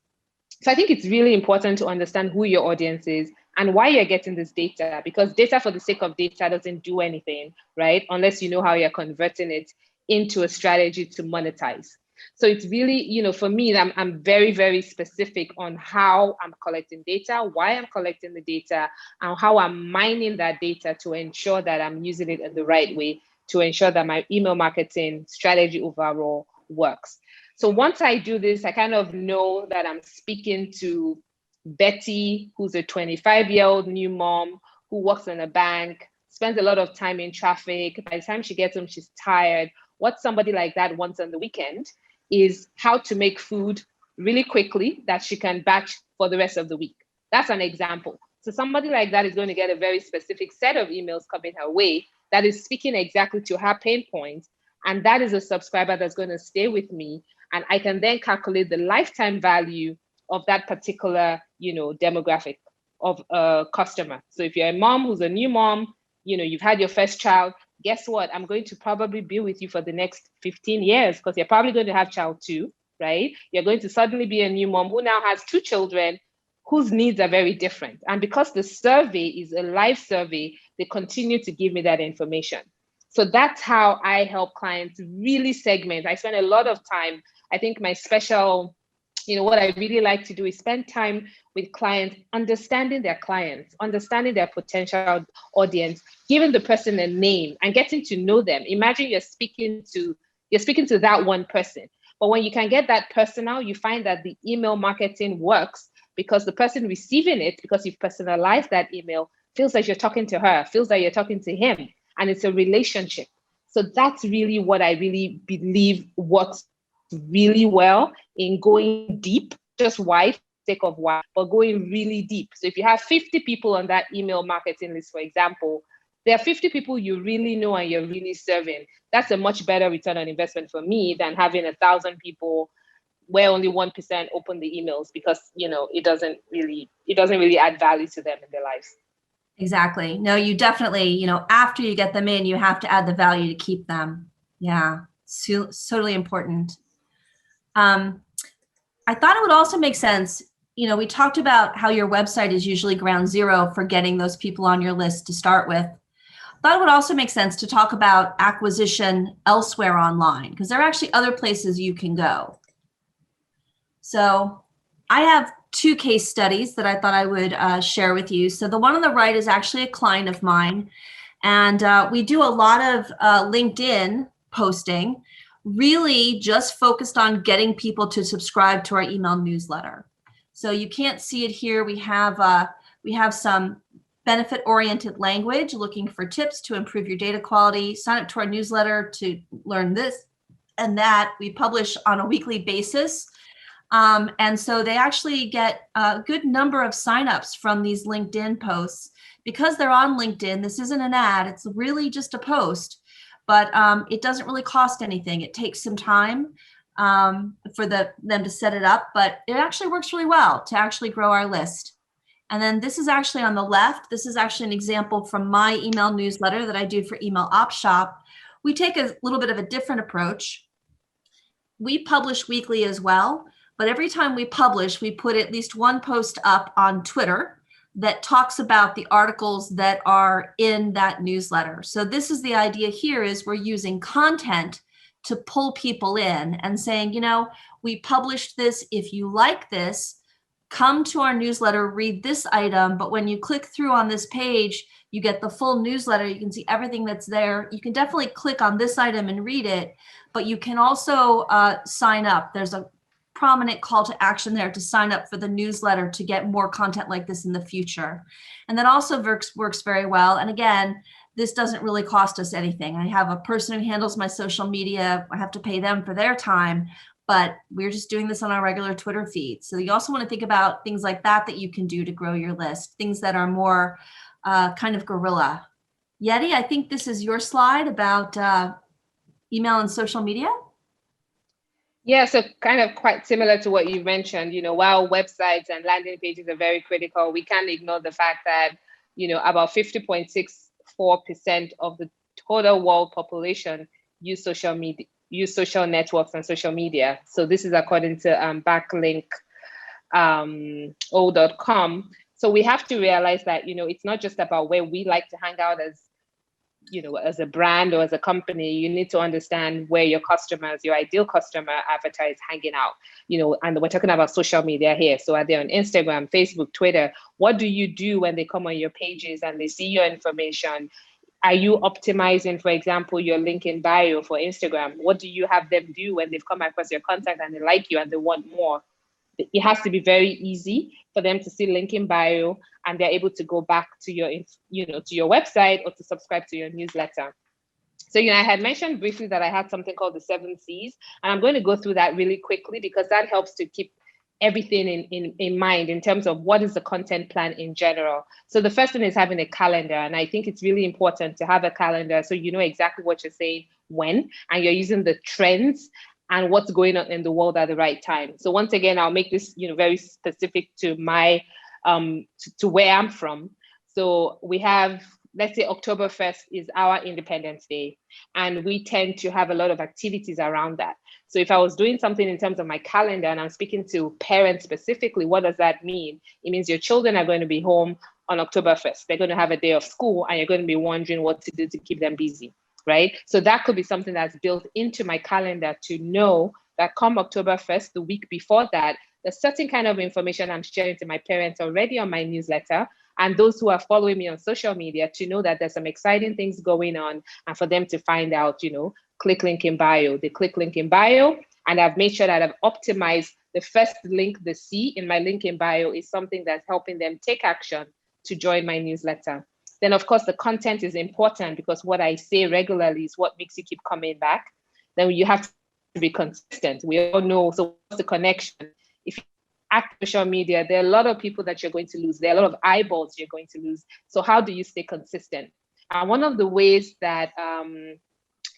So I think it's really important to understand who your audience is and why you're getting this data, because data for the sake of data doesn't do anything, right? Unless you know how you're converting it into a strategy to monetize. So it's really, for me, I'm very, very specific on how I'm collecting data, why I'm collecting the data, and how I'm mining that data to ensure that I'm using it in the right way, to ensure that my email marketing strategy overall works. So once I do this, I kind of know that I'm speaking to Betty, who's a 25-year-old new mom who works in a bank, spends a lot of time in traffic. By the time she gets home, she's tired. What somebody like that wants on the weekend is how to make food really quickly that she can batch for the rest of the week. That's an example. So somebody like that is going to get a very specific set of emails coming her way that is speaking exactly to her pain points. And that is a subscriber that's going to stay with me. And I can then calculate the lifetime value of that particular, demographic of a customer. So if you're a mom who's a new mom, you've had your first child, guess what? I'm going to probably be with you for the next 15 years because you're probably going to have child 2, right? You're going to suddenly be a new mom who now has 2 children whose needs are very different. And because the survey is a live survey, they continue to give me that information. So that's how I help clients really segment. I spend a lot of time. I think my special, what I really like to do is spend time with clients, understanding their clients, understanding their potential audience, giving the person a name and getting to know them. Imagine you're speaking to that one person. But when you can get that personal, you find that the email marketing works because the person receiving it, because you've personalized that email, feels like you're talking to her, feels like you're talking to him. And it's a relationship. So that's really what I really believe works really well in going deep, just why, sake of why, but going really deep. So if you have 50 people on that email marketing list, for example, there are 50 people you really know and you're really serving. That's a much better return on investment for me than having 1,000 people where only 1% open the emails because it doesn't really add value to them in their lives. Exactly. No, you definitely, after you get them in, you have to add the value to keep them. Yeah, so totally important. I thought it would also make sense, we talked about how your website is usually ground zero for getting those people on your list to start with. I thought it would also make sense to talk about acquisition elsewhere online, because there are actually other places you can go. So I have 2 case studies that I thought I would share with you. So the one on the right is actually a client of mine. And we do a lot of LinkedIn posting, really just focused on getting people to subscribe to our email newsletter. So you can't see it here. We have some benefit-oriented language looking for tips to improve your data quality. Sign up to our newsletter to learn this and that. We publish on a weekly basis. And so they actually get a good number of signups from these LinkedIn posts. Because they're on LinkedIn, this isn't an ad, it's really just a post, but it doesn't really cost anything. It takes some time for them to set it up, but it actually works really well to actually grow our list. And then this is actually on the left. This is actually an example from my email newsletter that I do for Email Op Shop. We take a little bit of a different approach. We publish weekly as well. But every time we publish, we put at least one post up on Twitter that talks about the articles that are in that newsletter. So this is the idea here is we're using content to pull people in and saying, we published this. If you like this, come to our newsletter, read this item. But when you click through on this page, you get the full newsletter. You can see everything that's there. You can definitely click on this item and read it, but you can also sign up. There's a prominent call to action there to sign up for the newsletter to get more content like this in the future. And that also works very well. And again, this doesn't really cost us anything. I have a person who handles my social media. I have to pay them for their time, but we're just doing this on our regular Twitter feed. So you also want to think about things like that you can do to grow your list, things that are more kind of guerrilla. Yetty, I think this is your slide about email and social media. Yeah, so kind of quite similar to what you mentioned, while websites and landing pages are very critical, we can't ignore the fact that, about 50.64% of the total world population use social media, use social networks and social media. So this is according to backlink.o.com. So we have to realize that, it's not just about where we like to hang out as a brand or as a company. You need to understand where your customers, your ideal customer avatar is hanging out, and we're talking about social media here. So are they on Instagram, Facebook, Twitter? What do you do when they come on your pages and they see your information? Are you optimizing, for example, your link in bio for Instagram? What do you have them do when they've come across your contact and they like you and they want more? It has to be very easy for them to see link in bio and they're able to go back to your, to your website or to subscribe to your newsletter. So, I had mentioned briefly that I had something called the 7 C's, and I'm going to go through that really quickly because that helps to keep everything in mind in terms of what is the content plan in general. So the first thing is having a calendar. And I think it's really important to have a calendar so you know exactly what you're saying when, and you're using the trends and what's going on in the world at the right time. So once again, I'll make this very specific to my to where I'm from. So we have let's say October 1st is our Independence Day, and we tend to have a lot of activities around that. So if I was doing something in terms of my calendar and I'm speaking to parents specifically, what does that mean? It means your children are going to be home on October 1st. They're going to have a day of school and you're going to be wondering what to do to keep them busy, right? So that could be something that's built into my calendar to know that come October 1st, the week before that, there's certain kind of information I'm sharing to my parents already on my newsletter, and those who are following me on social media to know that there's some exciting things going on, and for them to find out, click link in bio. They click link in bio, and I've made sure that I've optimized the first link they see in my link in bio is something that's helping them take action to join my newsletter. Then, of course, the content is important because what I say regularly is what makes you keep coming back. Then you have to be consistent. We all know, so what's the connection? If you act social media, there are a lot of people that you're going to lose. There are a lot of eyeballs you're going to lose. So how do you stay consistent? And one of the ways that I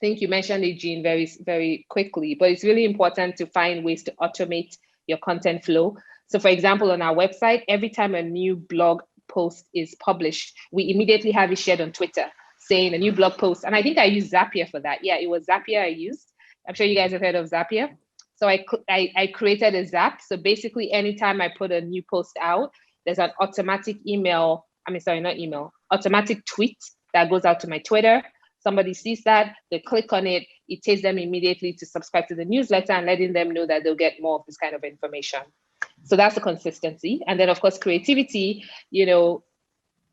think you mentioned it, Jean, very, very quickly, but it's really important to find ways to automate your content flow. So for example, on our website, every time a new blog post is published, we immediately have it shared on Twitter saying a new blog post. And I think I used Zapier for that. Yeah, it was Zapier I used. I'm sure you guys have heard of Zapier. So I created a Zap. So basically, anytime I put a new post out, there's an automatic automatic tweet that goes out to my Twitter. Somebody sees that, they click on it, it takes them immediately to subscribe to the newsletter and letting them know that they'll get more of this kind of information. So that's the consistency. And then of course, creativity,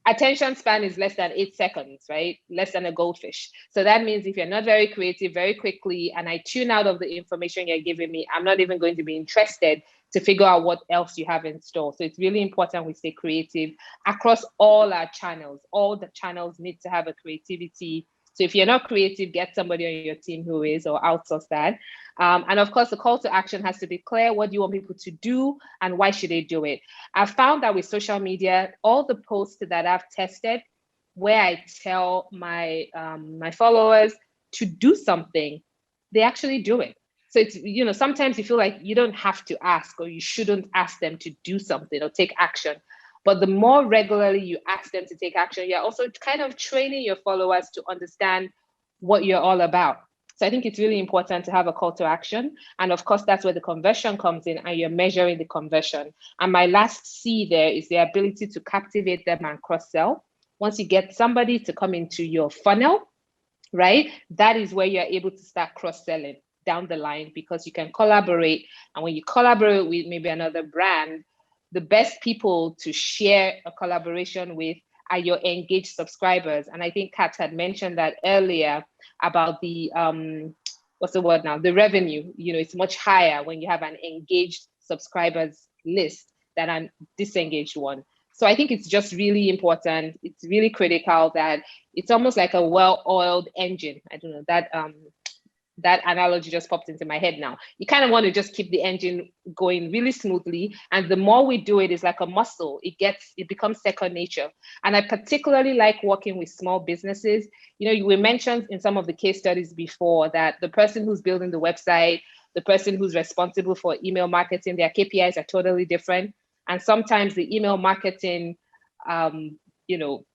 attention span is less than 8 seconds, right? Less than a goldfish. So that means if you're not very creative very quickly and I tune out of the information you're giving me, I'm not even going to be interested to figure out what else you have in store. So it's really important we stay creative across all our channels. All the channels need to have a creativity. So if you're not creative, get somebody on your team who is, or outsource that. And of course, the call to action has to be clear. What do you want people to do and why should they do it? I've found that with social media, all the posts that I've tested where I tell my my followers to do something, they actually do it. So it's, sometimes you feel like you don't have to ask or you shouldn't ask them to do something or take action. But the more regularly you ask them to take action, you're also kind of training your followers to understand what you're all about. So I think it's really important to have a call to action. And of course, that's where the conversion comes in and you're measuring the conversion. And my last C there is the ability to captivate them and cross-sell. Once you get somebody to come into your funnel, right, that is where you're able to start cross-selling down the line because you can collaborate. And when you collaborate with maybe another brand, the best people to share a collaboration with are your engaged subscribers. And I think Kat had mentioned that earlier about the, what's the word now? The revenue, it's much higher when you have an engaged subscribers list than a disengaged one. So I think it's just really important. It's really critical that it's almost like a well-oiled engine. I don't know, that analogy just popped into my head now. You kind of want to just keep the engine going really smoothly. And the more we do it, it's like a muscle. It becomes second nature. And I particularly like working with small businesses. We mentioned in some of the case studies before that the person who's building the website, the person who's responsible for email marketing, their KPIs are totally different. And sometimes the email marketing,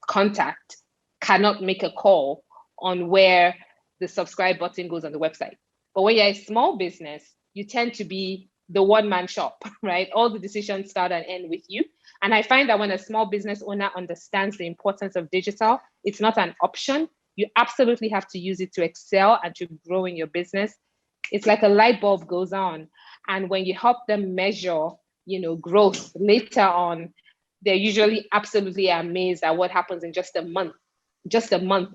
contact cannot make a call on where the subscribe button goes on the website. But when you're a small business, you tend to be the one-man shop, right? All the decisions start and end with you. And I find that when a small business owner understands the importance of digital, it's not an option. You absolutely have to use it to excel and to grow in your business. It's like a light bulb goes on. And when you help them measure, growth later on, they're usually absolutely amazed at what happens in just a month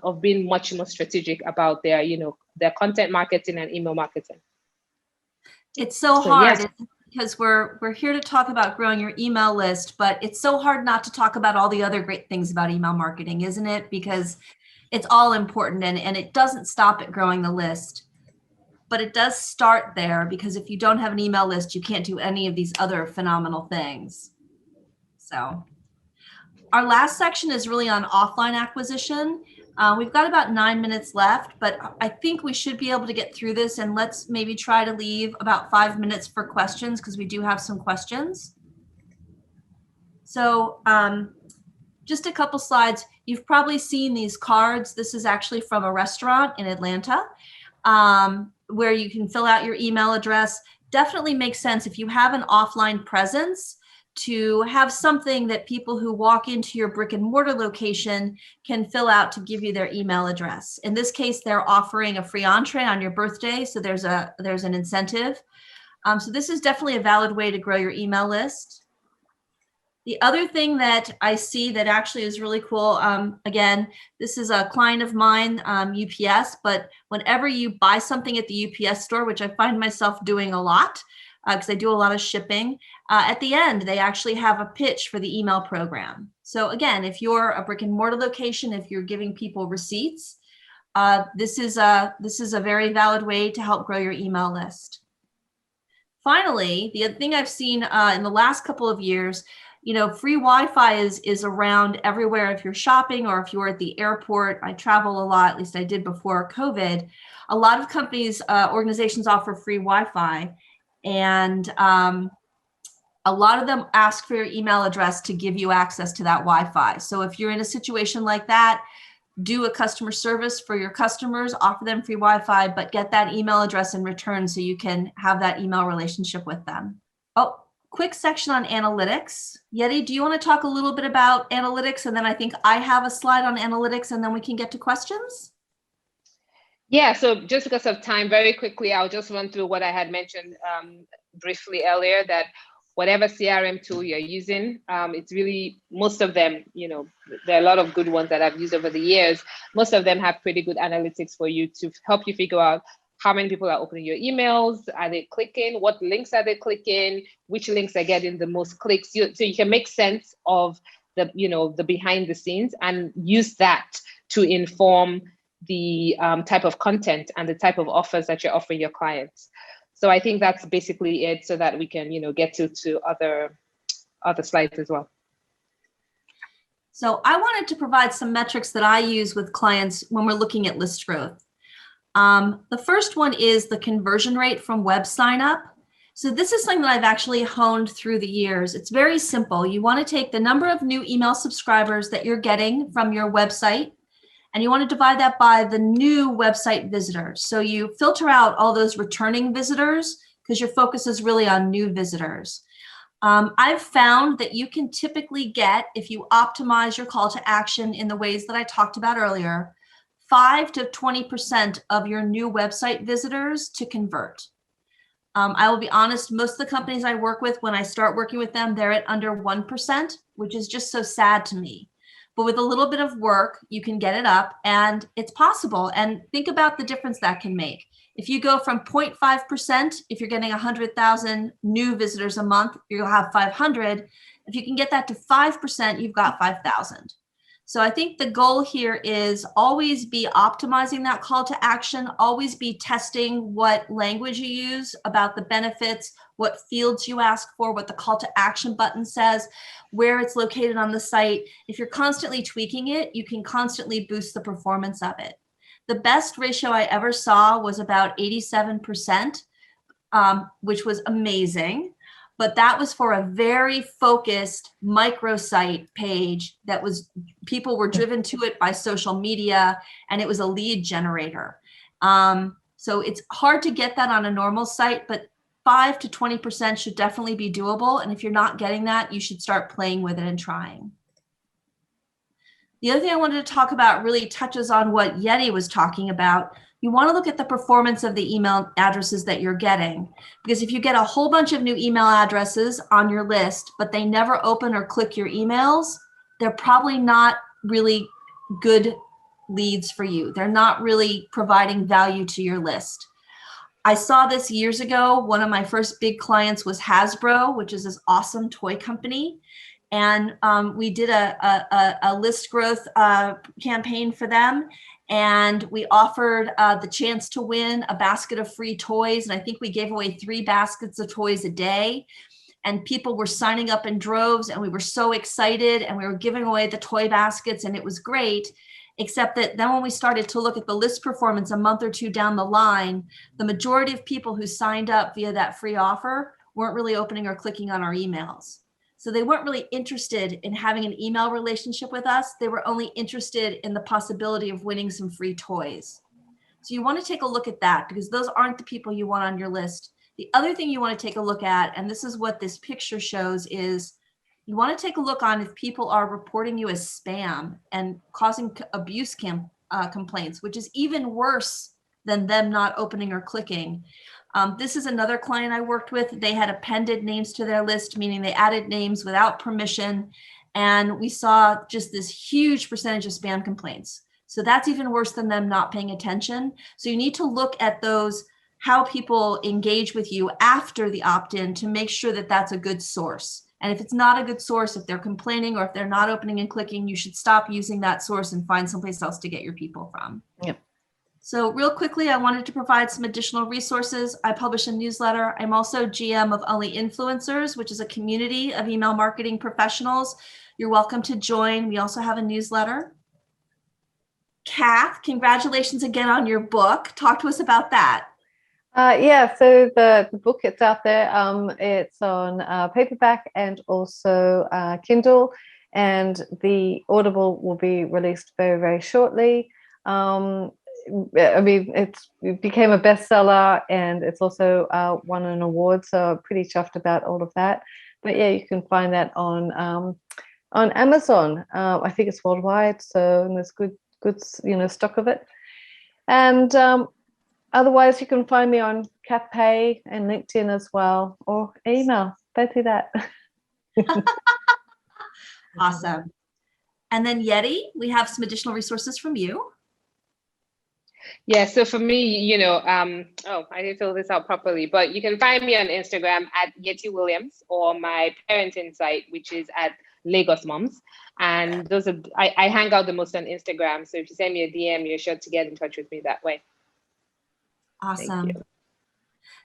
of being much more strategic about their, their content marketing and email marketing. It's so hard yes. because we're here to talk about growing your email list, but it's so hard not to talk about all the other great things about email marketing, isn't it? Because it's all important and it doesn't stop at growing the list, but it does start there because if you don't have an email list, you can't do any of these other phenomenal things. So our last section is really on offline acquisition. We've got about 9 minutes left, but I think we should be able to get through this, and let's maybe try to leave about 5 minutes for questions because we do have some questions. So just a couple slides. You've probably seen these cards. This is actually from a restaurant in Atlanta, where you can fill out your email address. Definitely makes sense if you have an offline presence to have something that people who walk into your brick and mortar location can fill out to give you their email address. In this case, they're offering a free entree on your birthday, so there's an incentive. So this is definitely a valid way to grow your email list. The other thing that I see that actually is really cool, again, this is a client of mine, UPS, but whenever you buy something at the UPS store, which I find myself doing a lot, because I do a lot of shipping, at the end, they actually have a pitch for the email program. So again, if you're a brick and mortar location, if you're giving people receipts, this is a very valid way to help grow your email list. Finally, the other thing I've seen in the last couple of years, free Wi-Fi is around everywhere. If you're shopping or if you're at the airport, I travel a lot, at least I did before COVID. A lot of companies, organizations offer free Wi-Fi, and a lot of them ask for your email address to give you access to that Wi-Fi. So if you're in a situation like that, do a customer service for your customers, offer them free Wi-Fi, but get that email address in return so you can have that email relationship with them. Oh, quick section on analytics. Yetty, do you want to talk a little bit about analytics? And then I think I have a slide on analytics, and then we can get to questions. Yeah, so just because of time, very quickly, I'll just run through what I had mentioned briefly earlier, that whatever CRM tool you're using, it's really, most of them, there are a lot of good ones that I've used over the years. Most of them have pretty good analytics for you to help you figure out how many people are opening your emails, are they clicking, what links are they clicking, which links are getting the most clicks. So you can make sense of the behind the scenes and use that to inform the type of content and the type of offers that you're offering your clients. So I think that's basically it, so that we can, get to other slides as well. So I wanted to provide some metrics that I use with clients when we're looking at list growth. The first one is the conversion rate from web sign up. So this is something that I've actually honed through the years. It's very simple. You want to take the number of new email subscribers that you're getting from your website, and you want to divide that by the new website visitors. So you filter out all those returning visitors because your focus is really on new visitors. I've found that you can typically get, if you optimize your call to action in the ways that I talked about earlier, 5 to 20% of your new website visitors to convert. I will be honest, most of the companies I work with, when I start working with them, they're at under 1%, which is just so sad to me. But with a little bit of work, you can get it up, and it's possible. And think about the difference that can make. If you go from 0.5%, if you're getting 100,000 new visitors a month, you'll have 500. If you can get that to 5%, you've got 5,000. So I think the goal here is always be optimizing that call to action, always be testing what language you use about the benefits, what fields you ask for, what the call to action button says, where it's located on the site. If you're constantly tweaking it, you can constantly boost the performance of it. The best ratio I ever saw was about 87%, which was amazing. But that was for a very focused microsite page that was, people were driven to it by social media, and it was a lead generator. So it's hard to get that on a normal site, but 5 to 20% should definitely be doable. And if you're not getting that, you should start playing with it and trying. The other thing I wanted to talk about really touches on what Yetty was talking about. You want to look at the performance of the email addresses that you're getting, because if you get a whole bunch of new email addresses on your list, but they never open or click your emails, they're probably not really good leads for you. They're not really providing value to your list. I saw this years ago. One of my first big clients was Hasbro, which is this awesome toy company. And we did a list growth campaign for them. And we offered the chance to win a basket of free toys. And I think we gave away 3 baskets of toys a day. And people were signing up in droves, and we were so excited, and we were giving away the toy baskets, and it was great. Except that then when we started to look at the list performance a month or 2 down the line, the majority of people who signed up via that free offer weren't really opening or clicking on our emails. So they weren't really interested in having an email relationship with us. They were only interested in the possibility of winning some free toys. So you want to take a look at that, because those aren't the people you want on your list. The other thing you want to take a look at, and this is what this picture shows, is you want to take a look on if people are reporting you as spam and causing abuse complaints, which is even worse than them not opening or clicking. This is another client I worked with. They had appended names to their list, meaning they added names without permission. And we saw just this huge percentage of spam complaints. So that's even worse than them not paying attention. So you need to look at those, how people engage with you after the opt-in, to make sure that that's a good source. And if it's not a good source, if they're complaining or if they're not opening and clicking, you should stop using that source and find someplace else to get your people from. Yep. So real quickly, I wanted to provide some additional resources. I publish a newsletter. I'm also GM of Only Influencers, which is a community of email marketing professionals. You're welcome to join. We also have a newsletter. Kath, congratulations again on your book. Talk to us about that. Yeah, so the book, it's out there. It's on paperback and also Kindle, and the Audible will be released very, very shortly. I mean, it became a bestseller, and it's also won an award, so I'm pretty chuffed about all of that. But yeah, you can find that on Amazon. I think it's worldwide, so there's good stock of it. And otherwise, you can find me on CathPay and LinkedIn as well, or email. Both do that. Awesome. And then Yetty, we have some additional resources from you. Yeah, so for me, I didn't fill this out properly, but you can find me on Instagram at Yetty Williams, or my parenting site, which is at LagosMums. And those are, I hang out the most on Instagram. So if you send me a DM, you're sure to get in touch with me that way. Awesome.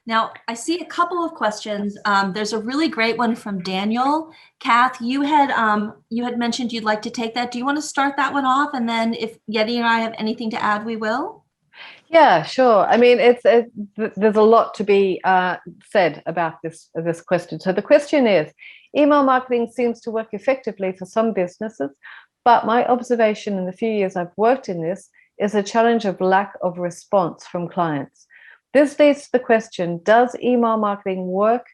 Now, I see a couple of questions. There's a really great one from Daniel. Kath, you had mentioned you'd like to take that. Do you want to start that one off? And then if Yetty and I have anything to add, we will. Yeah, sure. I mean, there's a lot to be said about this question. So the question is, email marketing seems to work effectively for some businesses, but my observation in the few years I've worked in this is a challenge of lack of response from clients. This leads to the question, does email marketing work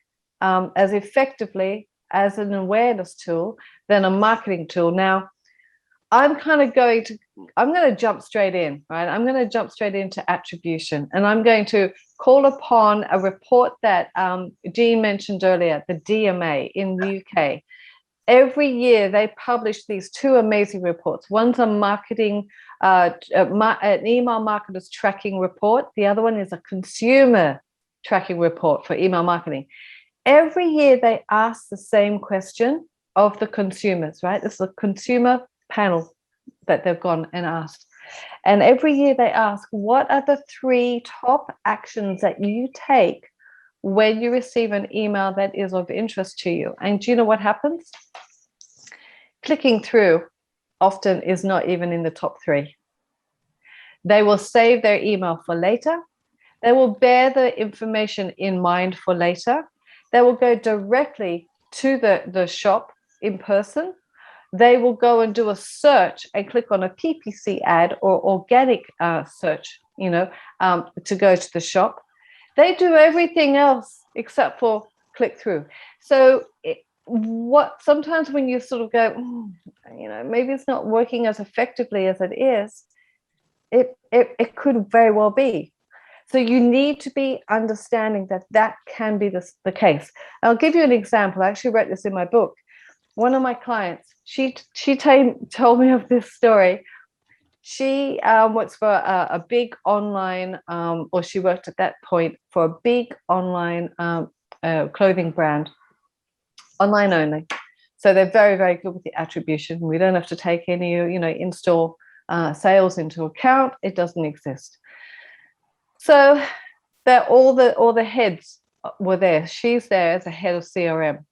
as effectively as an awareness tool than a marketing tool? Now, I'm going to jump straight in, right? I'm going to jump straight into attribution, and I'm going to call upon a report that Jean mentioned earlier, the DMA in the UK. Every year they publish these two amazing reports. One's a marketing, an email marketers tracking report. The other one is a consumer tracking report for email marketing. Every year they ask the same question of the consumers, right? This is a consumer panel that they've gone and asked. And every year they ask, what are the 3 top actions that you take when you receive an email that is of interest to you? And do you know what happens? Clicking through often is not even in the top 3. They will save their email for later. They will bear the information in mind for later. They will go directly to the shop in person. They will go and do a search and click on a PPC ad or organic search, to go to the shop. They do everything else except for click through. So sometimes when you sort of go, maybe it's not working as effectively as it is, it could very well be. So you need to be understanding that can be the case. I'll give you an example. I actually wrote this in my book. One of my clients, she told me of this story. She works for a big online, or she worked at that point for a big online clothing brand, online only. So they're very, very good with the attribution. We don't have to take any, in-store sales into account. It doesn't exist. So that all the heads were there. She's there as a head of CRM.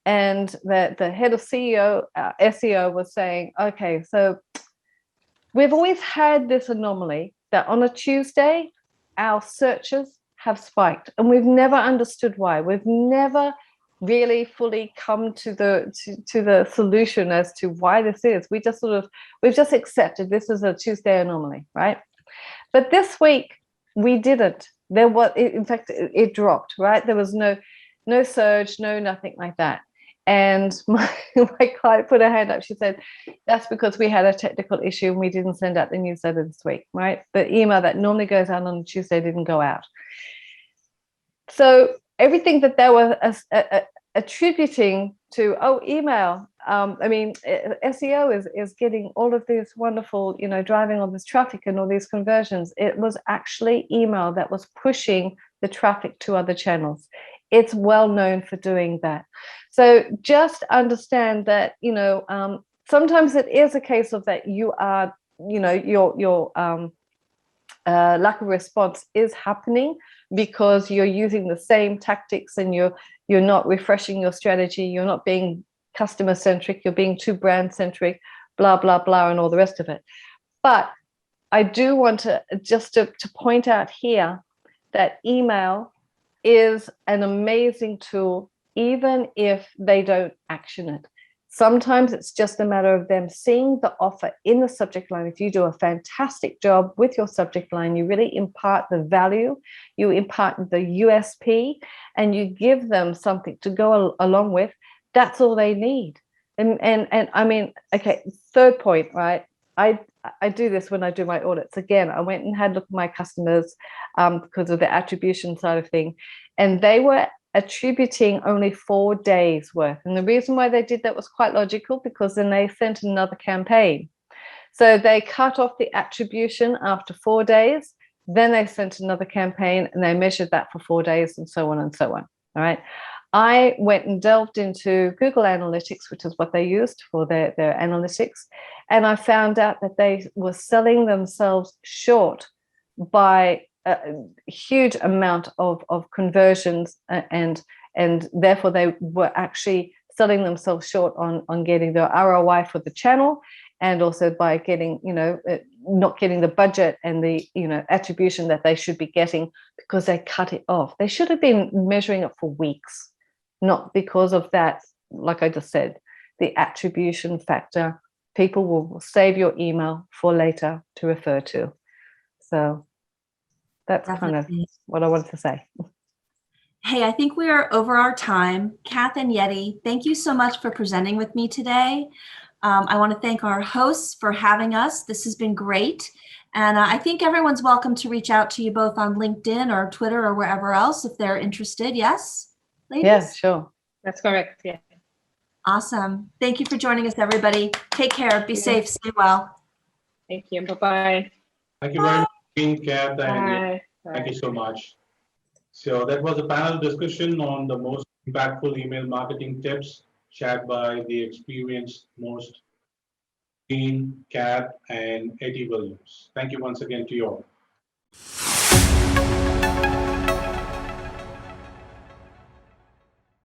And the head of SEO was saying, okay, so we've always had this anomaly that on a Tuesday, our searches have spiked, and we've never understood why. We've never really fully come to the solution as to why this is. We've just accepted this is a Tuesday anomaly, right? But this week we didn't. There was, in fact, it dropped, right? There was no surge, no nothing like that. And my client put her hand up. She said, that's because we had a technical issue and we didn't send out the newsletter this week, right? The email that normally goes out on Tuesday didn't go out. So everything that they were attributing to, email, I mean, SEO is getting all of this wonderful, driving all this traffic and all these conversions. It was actually email that was pushing the traffic to other channels. It's well known for doing that. So just understand that, sometimes it is a case of that you are, your lack of response is happening because you're using the same tactics and you're not refreshing your strategy. You're not being customer centric. You're being too brand centric, blah, blah, blah, and all the rest of it. But I do want to point out here that email is an amazing tool, even if they don't action it. Sometimes it's just a matter of them seeing the offer in the subject line. If you do a fantastic job with your subject line, you really impart the value, you impart the USP, and you give them something to go along with. That's all they need. And I mean, okay, third point, right? I do this when I do my audits. Again, I went and had a look at my customers because of the attribution side of thing, and they were attributing only 4 days worth. And the reason why they did that was quite logical, because then they sent another campaign. So they cut off the attribution after 4 days, then they sent another campaign and they measured that for 4 days, and so on and so on. All right. I went and delved into Google Analytics, which is what they used for their analytics. And I found out that they were selling themselves short by a huge amount of conversions, and therefore they were actually selling themselves short on getting the ROI for the channel, and also by getting, not getting the budget and the, attribution that they should be getting, because they cut it off. They should have been measuring it for weeks, not because of that. Like I just said, the attribution factor, people will save your email for later to refer to. So that's kind of what I wanted to say. Hey, I think we are over our time. Kath and Yetty, thank you so much for presenting with me today. I want to thank our hosts for having us. This has been great. And I think everyone's welcome to reach out to you both on LinkedIn or Twitter or wherever else if they're interested. Yes, ladies? Yeah, sure. That's correct. Yeah. Awesome. Thank you for joining us, everybody. Take care. Be safe. Stay well. Thank you. Bye-bye. Thank you very much, Kath, and thank you so much. So that was a panel discussion on the most impactful email marketing tips shared by the experienced most Kath and Yetty Williams. Thank you once again to you all.